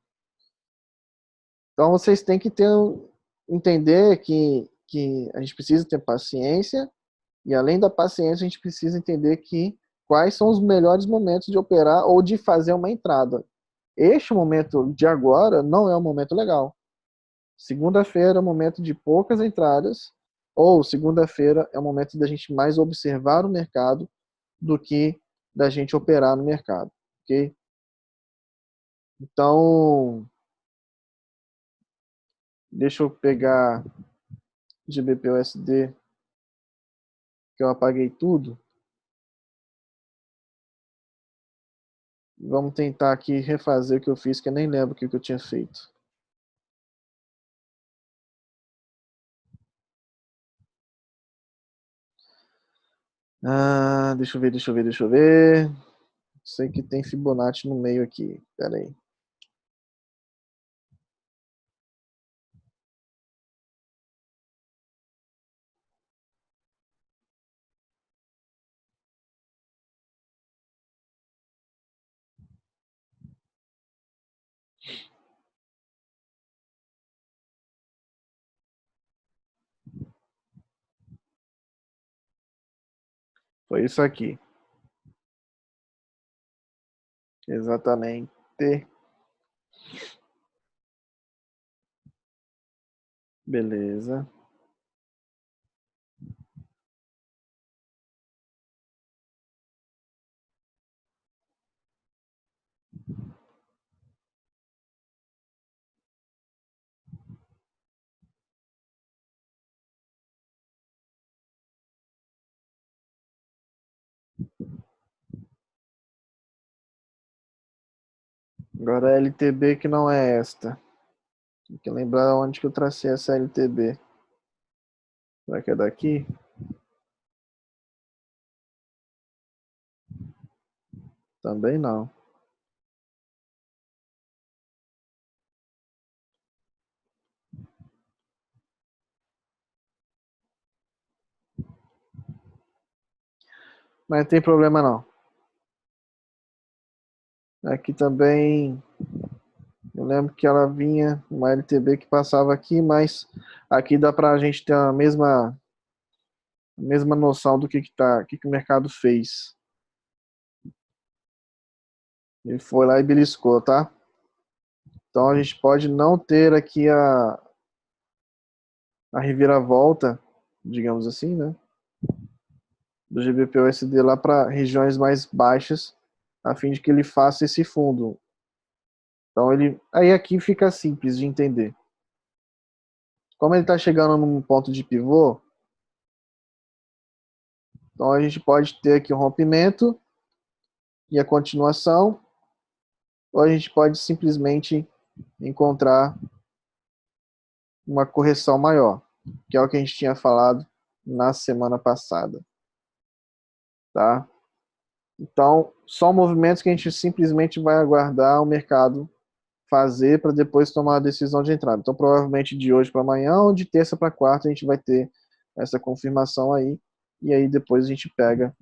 Então vocês têm que entender que a gente precisa ter paciência, e além da paciência, a gente precisa entender quais são os melhores momentos de operar ou de fazer uma entrada. Este momento de agora não é um momento legal. Segunda-feira é um momento de poucas entradas, ou segunda-feira é um momento da gente mais observar o mercado do que da gente operar no mercado, ok? Então, deixa eu pegar GBP/USD, que eu apaguei tudo. Vamos tentar aqui refazer o que eu fiz, que eu nem lembro o que eu tinha feito. Deixa eu ver. Sei que tem Fibonacci no meio aqui. Pera aí. Foi isso aqui. Exatamente. Beleza. Agora a LTB que não é esta. Tem que lembrar onde que eu tracei essa LTB. Será que é daqui? Também não. Mas não tem problema não. Aqui também, eu lembro que ela vinha, uma LTB que passava aqui, mas aqui dá pra gente ter a mesma noção do que o mercado fez. Ele foi lá e beliscou, tá? Então a gente pode não ter aqui a reviravolta, digamos assim, né? Do GBP/USD lá para regiões mais baixas, a fim de que ele faça esse fundo. Então aí aqui fica simples de entender. Como ele está chegando num ponto de pivô, então a gente pode ter aqui um rompimento e a continuação, ou a gente pode simplesmente encontrar uma correção maior, que é o que a gente tinha falado na semana passada, tá? Então, são movimentos que a gente simplesmente vai aguardar o mercado fazer para depois tomar a decisão de entrada. Então, provavelmente de hoje para amanhã ou de terça para quarta a gente vai ter essa confirmação aí, e aí depois a gente pega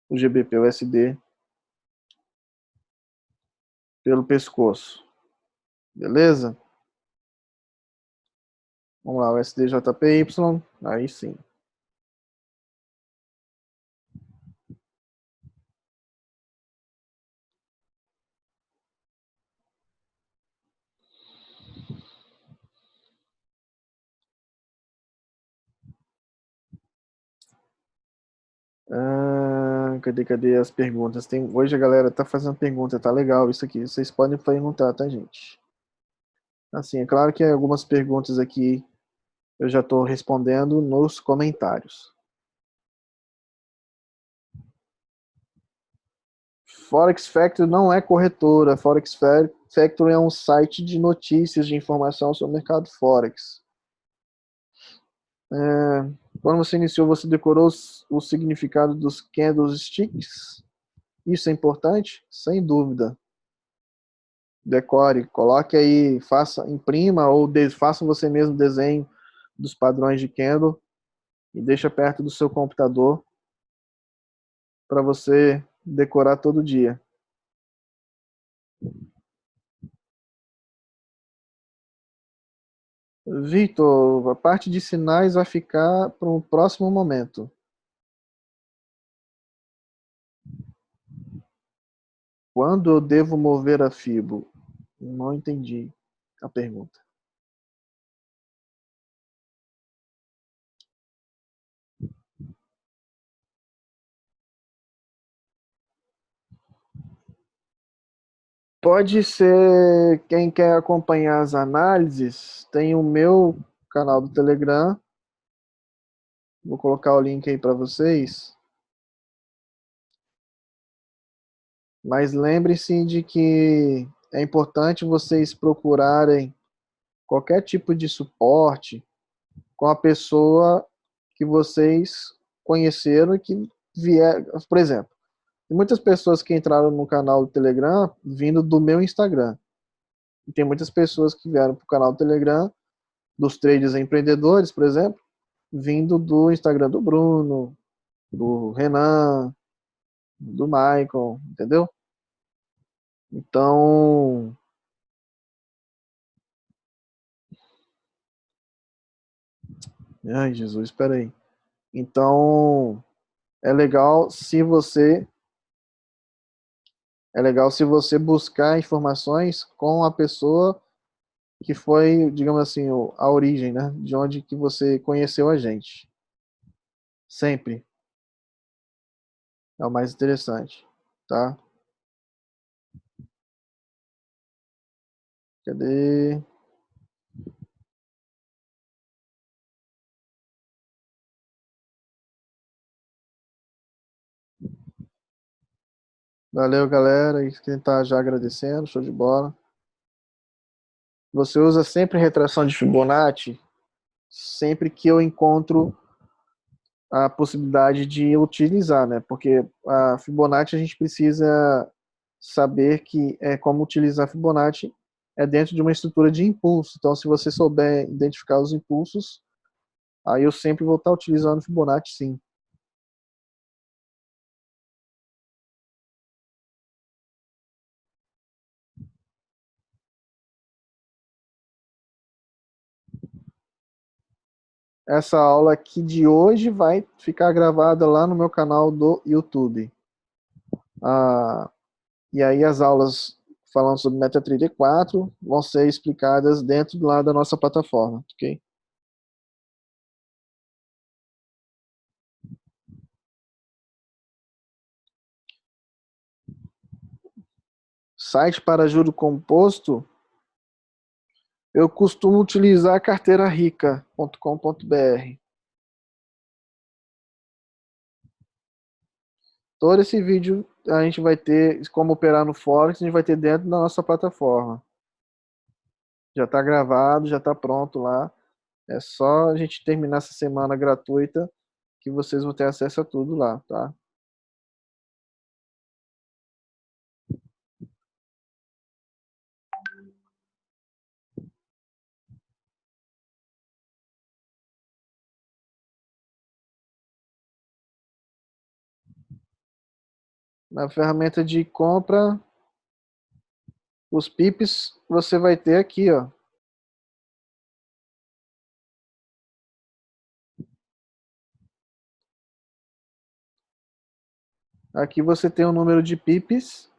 o GBP/USD pelo pescoço. Beleza? Vamos lá, o USDJPY, aí sim. Cadê as perguntas? Hoje a galera tá fazendo pergunta, tá legal isso aqui. Vocês podem perguntar, tá, gente? Assim, é claro que algumas perguntas aqui eu já estou respondendo nos comentários. Forex Factory não é corretora. Forex Factory é um site de notícias, de informação sobre o mercado Forex. Quando você iniciou, você decorou o significado dos candlesticks? Isso é importante? Sem dúvida. Decore, coloque aí, imprima ou faça você mesmo desenho dos padrões de candle e deixa perto do seu computador para você decorar todo dia. Victor, a parte de sinais vai ficar para um próximo momento. Quando eu devo mover a Fibo? Não entendi a pergunta. Pode ser quem quer acompanhar as análises, tem o meu canal do Telegram. Vou colocar o link aí para vocês. Mas lembre-se de que é importante vocês procurarem qualquer tipo de suporte com a pessoa que vocês conheceram e que vier, por exemplo, tem muitas pessoas que entraram no canal do Telegram vindo do meu Instagram. E tem muitas pessoas que vieram para o canal do Telegram, dos traders empreendedores, por exemplo, vindo do Instagram do Bruno, do Renan, do Michael, entendeu? Então, ai Jesus, espera aí. Então, é legal se você buscar informações com a pessoa que foi, digamos assim, a origem, né? De onde que você conheceu a gente. Sempre é o mais interessante, tá? Cadê? Valeu, galera. E quem tá já agradecendo, show de bola. Você usa sempre retração de Fibonacci? Sempre que eu encontro a possibilidade de utilizar, né? Porque a Fibonacci a gente precisa saber que é como utilizar a Fibonacci é dentro de uma estrutura de impulso. Então, se você souber identificar os impulsos, aí eu sempre vou estar utilizando Fibonacci, sim. Essa aula aqui de hoje vai ficar gravada lá no meu canal do YouTube. Ah, e aí as aulas falando sobre MetaTrader 4 vão ser explicadas dentro lá da nossa plataforma, ok? Site para juro composto, eu costumo utilizar carteirarica.com.br. Todo esse vídeo a gente vai ter como operar no Forex, a gente vai ter dentro da nossa plataforma. Já está gravado, já está pronto lá. É só a gente terminar essa semana gratuita que vocês vão ter acesso a tudo lá, tá? Na ferramenta de compra, os pips você vai ter aqui, ó. Aqui você tem o número de pips.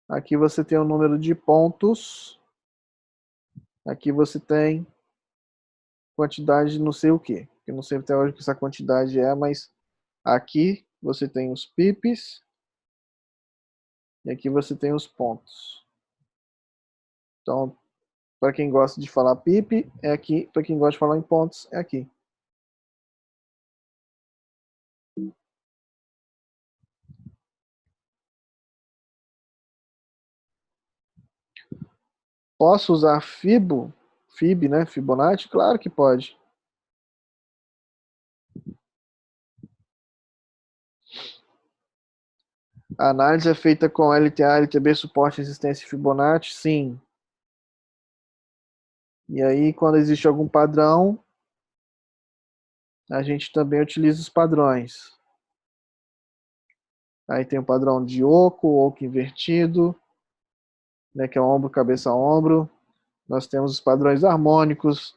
Aqui você tem o número de pontos. Aqui você tem quantidade de não sei o que. Eu não sei até hoje o que essa quantidade é, mas aqui você tem os pips e aqui você tem os pontos. Então, para quem gosta de falar pip, é aqui. Para quem gosta de falar em pontos, é aqui. Posso usar Fib, né? Fibonacci? Claro que pode. A análise é feita com LTA, LTB, suporte, resistência e Fibonacci? Sim. E aí, quando existe algum padrão, a gente também utiliza os padrões. Aí tem o padrão de oco invertido, né, que é ombro, cabeça, ombro. Nós temos os padrões harmônicos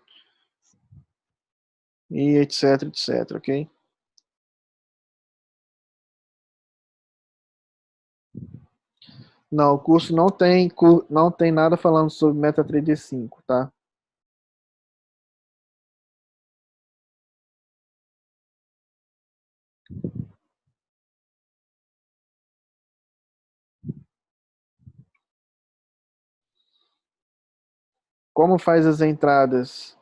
e etc, etc, ok? Não, o curso não tem nada falando sobre MetaTrader 5, tá? Como faz as entradas?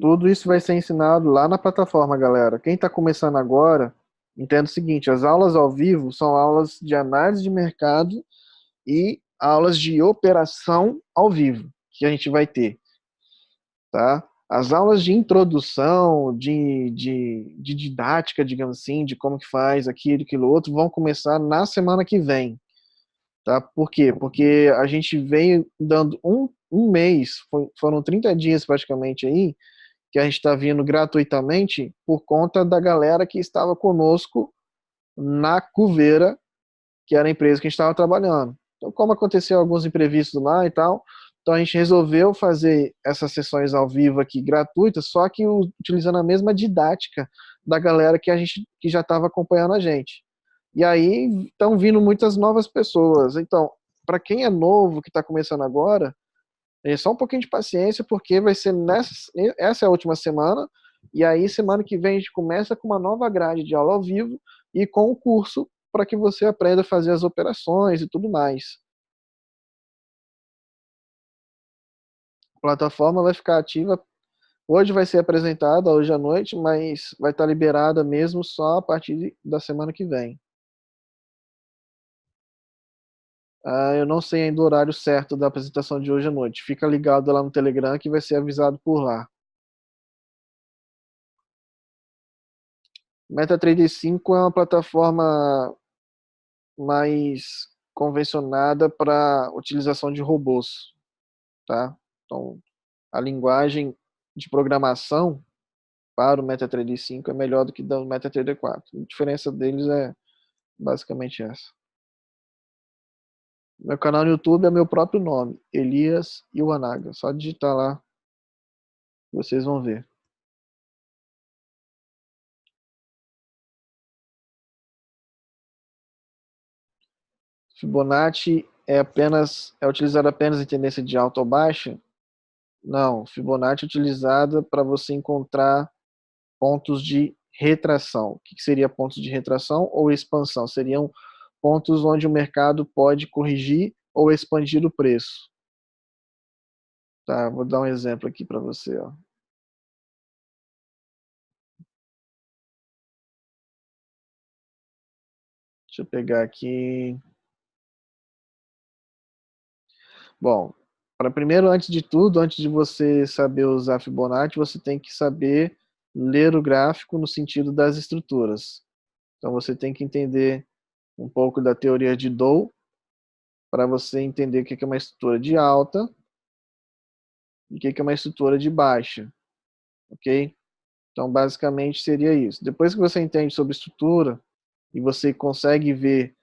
Tudo isso vai ser ensinado lá na plataforma, galera. Quem está começando agora, entenda o seguinte: as aulas ao vivo são aulas de análise de mercado e aulas de operação ao vivo que a gente vai ter, tá? As aulas de introdução, de didática, digamos assim, de como que faz aquilo, aquilo outro, vão começar na semana que vem, tá? Por quê? Porque a gente veio dando um mês, foram 30 dias praticamente aí, que a gente está vindo gratuitamente por conta da galera que estava conosco na Cuveira, que era a empresa que a gente estava trabalhando. Então, como aconteceu alguns imprevistos lá e tal, então a gente resolveu fazer essas sessões ao vivo aqui gratuitas, só que utilizando a mesma didática da galera que a gente que já estava acompanhando a gente. E aí estão vindo muitas novas pessoas. Então, para quem é novo, que está começando agora, é só um pouquinho de paciência, porque vai ser essa é a última semana, e aí semana que vem a gente começa com uma nova grade de aula ao vivo e com o curso para que você aprenda a fazer as operações e tudo mais. A plataforma vai ficar ativa, hoje vai ser apresentada, hoje à noite, mas vai estar liberada mesmo só a partir da semana que vem. Eu não sei ainda o horário certo da apresentação de hoje à noite. Fica ligado lá no Telegram que vai ser avisado por lá. MetaTrader 5 é uma plataforma mais convencionada para utilização de robôs, tá? Então, a linguagem de programação para o MetaTrader 5 é melhor do que do MetaTrader 4. A diferença deles é basicamente essa. Meu canal no YouTube é meu próprio nome, Elias Iwanaga. Só digitar lá, vocês vão ver. Fibonacci é utilizado apenas em tendência de alta ou baixa? Não, Fibonacci é utilizada para você encontrar pontos de retração. O que seria pontos de retração ou expansão? Seriam pontos onde o mercado pode corrigir ou expandir o preço. Tá, vou dar um exemplo aqui para você. Ó. Deixa eu pegar aqui. Bom, para primeiro, antes de tudo, antes de você saber usar Fibonacci, você tem que saber ler o gráfico no sentido das estruturas. Então você tem que entender um pouco da teoria de Dow para você entender o que é uma estrutura de alta e o que é uma estrutura de baixa, ok? Então basicamente seria isso. Depois que você entende sobre estrutura, e você consegue ver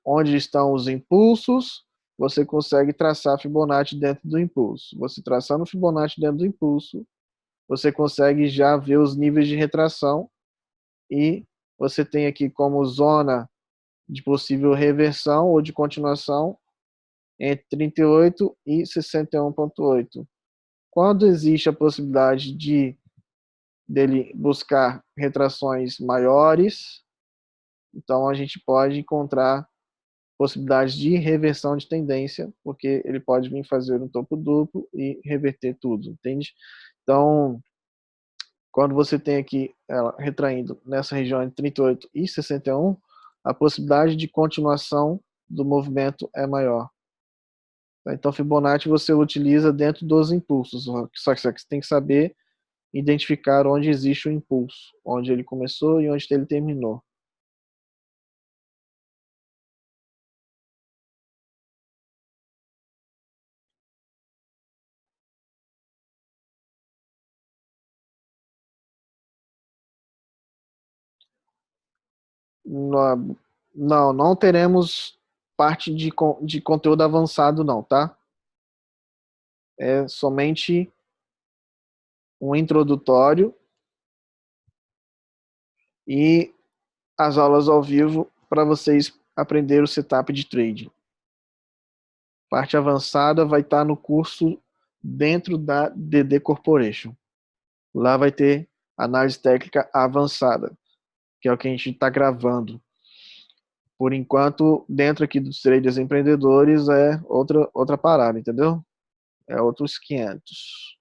onde estão os impulsos, você consegue traçar Fibonacci dentro do impulso. Você traçando Fibonacci dentro do impulso, você consegue já ver os níveis de retração e você tem aqui como zona de possível reversão ou de continuação entre 38 e 61,8. Quando existe a possibilidade dele buscar retrações maiores, então a gente pode encontrar possibilidades de reversão de tendência, porque ele pode vir fazer um topo duplo e reverter tudo, entende? Então, quando você tem aqui ela retraindo nessa região entre 38 e 61, a possibilidade de continuação do movimento é maior. Então, Fibonacci você utiliza dentro dos impulsos, só que você tem que saber identificar onde existe o impulso, onde ele começou e onde ele terminou. Não teremos parte de conteúdo avançado não, tá? É somente um introdutório e as aulas ao vivo para vocês aprenderem o setup de trade. Parte avançada vai estar no curso dentro da DD Corporation. Lá vai ter análise técnica avançada, que é o que a gente está gravando. Por enquanto, dentro aqui dos traders empreendedores é outra parada, entendeu? É outros 500.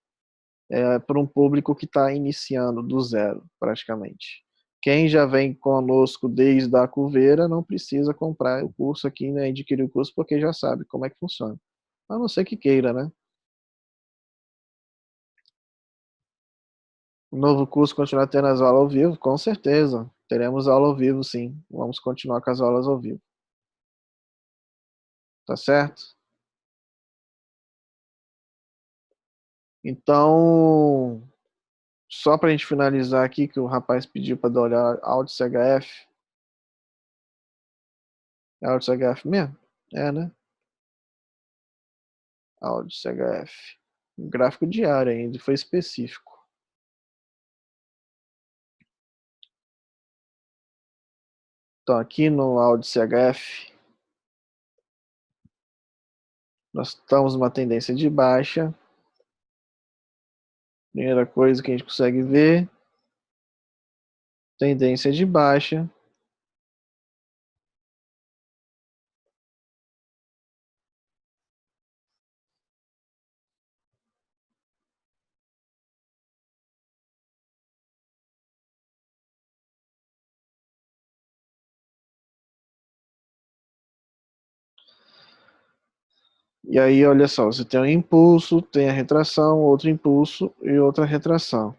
É para um público que está iniciando do zero, praticamente. Quem já vem conosco desde a Coveira não precisa comprar o curso aqui, né, adquirir o curso, porque já sabe como é que funciona. A não ser que queira, né? O novo curso continuar tendo as aulas ao vivo, com certeza. Teremos aula ao vivo, sim. Vamos continuar com as aulas ao vivo. Tá certo? Então, só para a gente finalizar aqui, que o rapaz pediu para dar olhar áudio CHF. É áudio CHF mesmo? É, né? Áudio CHF. Gráfico diário ainda, foi específico. Então, aqui no áudio CHF, nós estamos numa tendência de baixa. Primeira coisa que a gente consegue ver, tendência de baixa. E aí, olha só, você tem um impulso, tem a retração, outro impulso e outra retração.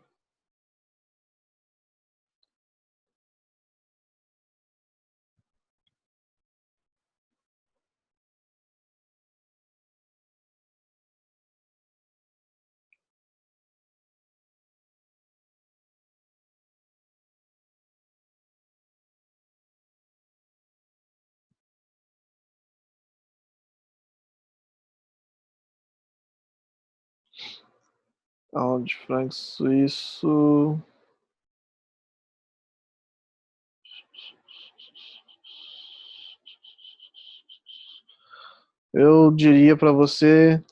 Áudio franco suíço. Eu diria para você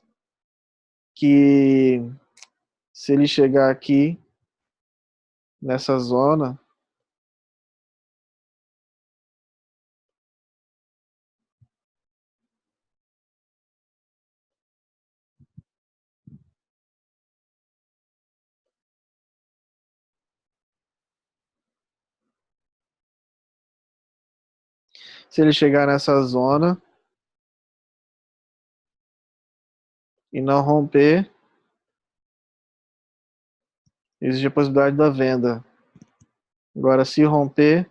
que se ele chegar aqui nessa zona, se ele chegar nessa zona e não romper, existe a possibilidade da venda. Agora, se romper,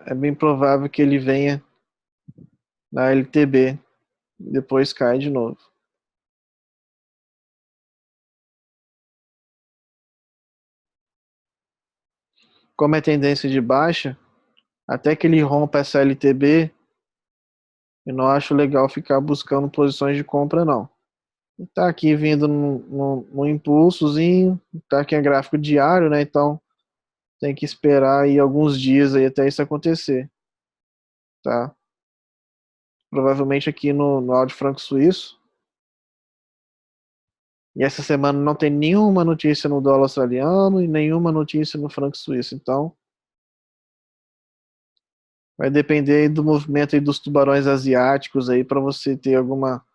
é bem provável que ele venha na LTB e depois cai de novo. como é tendência de baixa, até que ele rompa essa LTB, eu não acho legal ficar buscando posições de compra, não. Tá aqui vindo no impulsozinho, tá aqui em gráfico diário, né? Então tem que esperar aí alguns dias aí até isso acontecer, tá? Provavelmente aqui no áudio franco suíço. E essa semana não tem nenhuma notícia no dólar australiano e nenhuma notícia no franco suíço. Então vai depender aí do movimento aí dos tubarões asiáticos aí para você ter alguma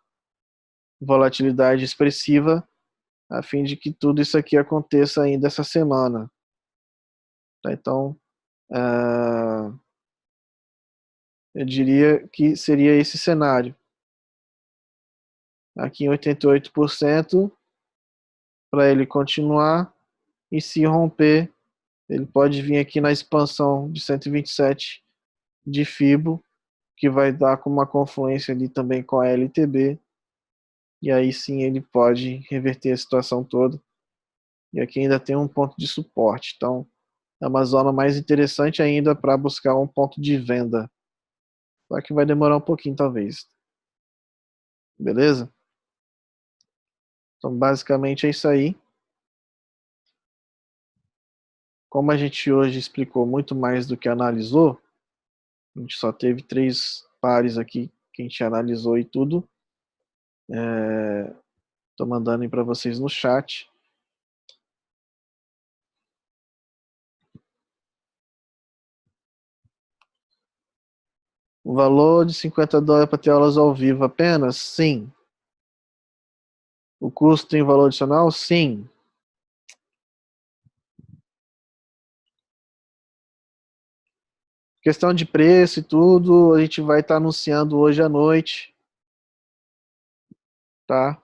volatilidade expressiva a fim de que tudo isso aqui aconteça ainda essa semana. Tá? Então, eu diria que seria esse cenário. Aqui em 88% para ele continuar e se romper, ele pode vir aqui na expansão de 127 de Fibo, que vai dar com uma confluência ali também com a LTB, e aí sim ele pode reverter a situação toda. E aqui ainda tem um ponto de suporte, então é uma zona mais interessante ainda para buscar um ponto de venda. Só que vai demorar um pouquinho talvez. Beleza? Então basicamente é isso aí. Como a gente hoje explicou muito mais do que analisou, a gente só teve 3 pares aqui que a gente analisou e tudo. Tô mandando aí para vocês no chat. O valor de $50 para ter aulas ao vivo apenas? Sim. O custo tem valor adicional? Sim. Questão de preço e tudo, a gente vai estar anunciando hoje à noite, tá?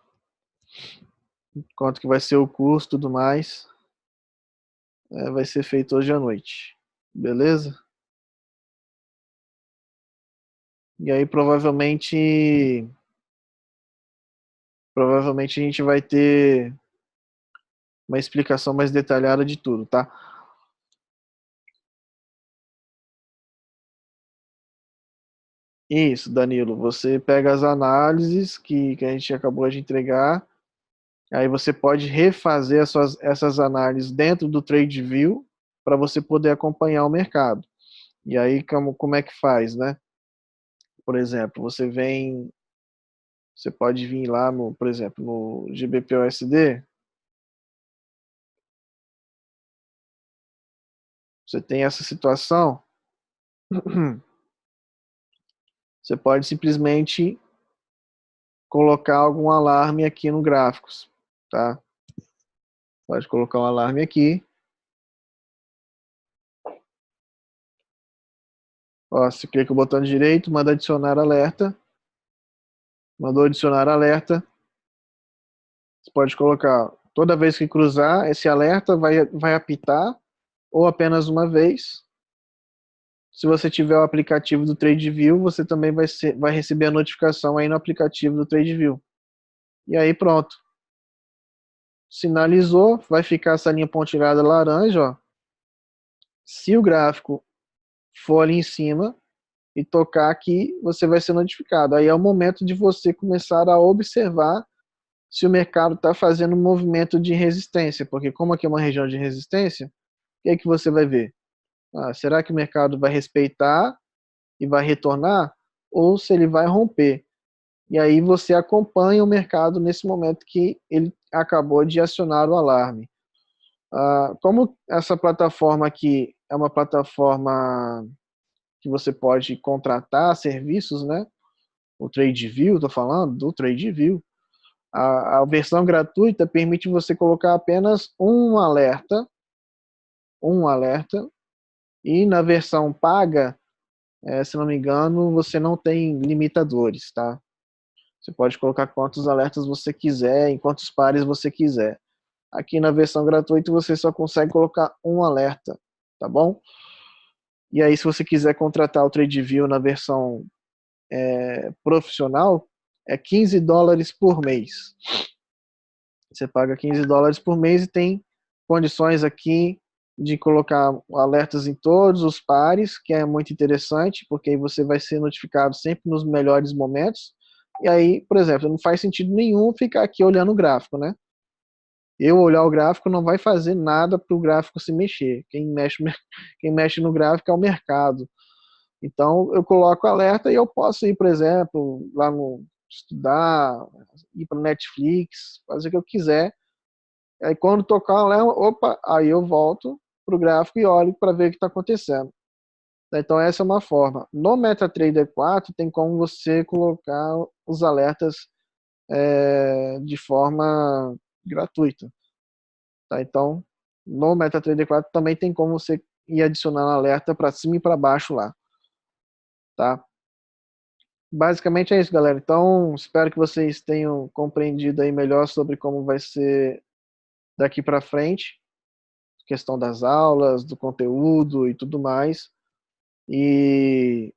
Quanto que vai ser o custo e tudo mais. Vai ser feito hoje à noite. Beleza? E aí provavelmente a gente vai ter uma explicação mais detalhada de tudo, tá? Isso, Danilo. Você pega as análises que a gente acabou de entregar, aí você pode refazer essas análises dentro do TradeView para você poder acompanhar o mercado. E aí, como é que faz, né? Por exemplo, você pode vir lá, por exemplo, no GBP/USD, você tem essa situação, você pode simplesmente colocar algum alarme aqui no gráficos, tá? Pode colocar um alarme aqui. Ó, você clica o botão direito, manda adicionar alerta. Mandou adicionar alerta. Você pode colocar, toda vez que cruzar, esse alerta vai apitar, ou apenas uma vez. Se você tiver o aplicativo do TradeView, você também vai receber a notificação aí no aplicativo do TradeView. E aí pronto. Sinalizou, vai ficar essa linha pontilhada laranja, ó. Se o gráfico for ali em cima e tocar aqui, você vai ser notificado. Aí é o momento de você começar a observar se o mercado está fazendo um movimento de resistência, porque como aqui é uma região de resistência, o que é que você vai ver? Será que o mercado vai respeitar e vai retornar? Ou se ele vai romper? E aí você acompanha o mercado nesse momento que ele acabou de acionar o alarme. Como essa plataforma aqui é uma plataforma que você pode contratar serviços, né? O TradeView, estou falando do TradeView. A versão gratuita permite você colocar apenas um alerta, e na versão paga, se não me engano, você não tem limitadores, tá? Você pode colocar quantos alertas você quiser, em quantos pares você quiser. Aqui na versão gratuita você só consegue colocar um alerta, tá bom? E aí se você quiser contratar o TradeView na versão profissional, é $15 por mês. Você paga $15 por mês e tem condições aqui de colocar alertas em todos os pares, que é muito interessante, porque aí você vai ser notificado sempre nos melhores momentos. E aí, por exemplo, não faz sentido nenhum ficar aqui olhando o gráfico, né? Eu olhar o gráfico não vai fazer nada para o gráfico se mexer. Quem mexe no gráfico é o mercado. Então, eu coloco alerta e eu posso ir, por exemplo, lá no estudar, ir para Netflix, fazer o que eu quiser. Aí, quando tocar o alerta, opa, aí eu volto para o gráfico e olho para ver o que está acontecendo. Então, essa é uma forma. No MetaTrader 4, tem como você colocar os alertas de forma gratuita. Tá? Então, no MetaTrader 4 também tem como você ir adicionando alerta para cima e para baixo lá. Tá? Basicamente é isso, galera. Então, espero que vocês tenham compreendido aí melhor sobre como vai ser daqui para frente, questão das aulas, do conteúdo e tudo mais. E,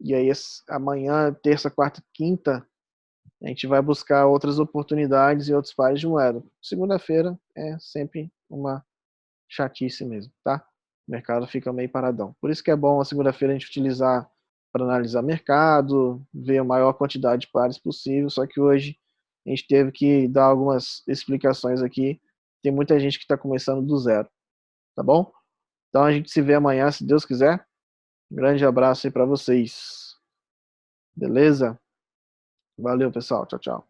e aí, amanhã, terça, quarta, quinta, a gente vai buscar outras oportunidades e outros pares de moeda. Segunda-feira é sempre uma chatice mesmo, tá? O mercado fica meio paradão. Por isso que é bom a segunda-feira a gente utilizar para analisar mercado, ver a maior quantidade de pares possível, só que hoje a gente teve que dar algumas explicações aqui. Tem muita gente que está começando do zero, tá bom? Então a gente se vê amanhã, se Deus quiser. Um grande abraço aí para vocês. Beleza? Valeu, pessoal. Tchau, tchau.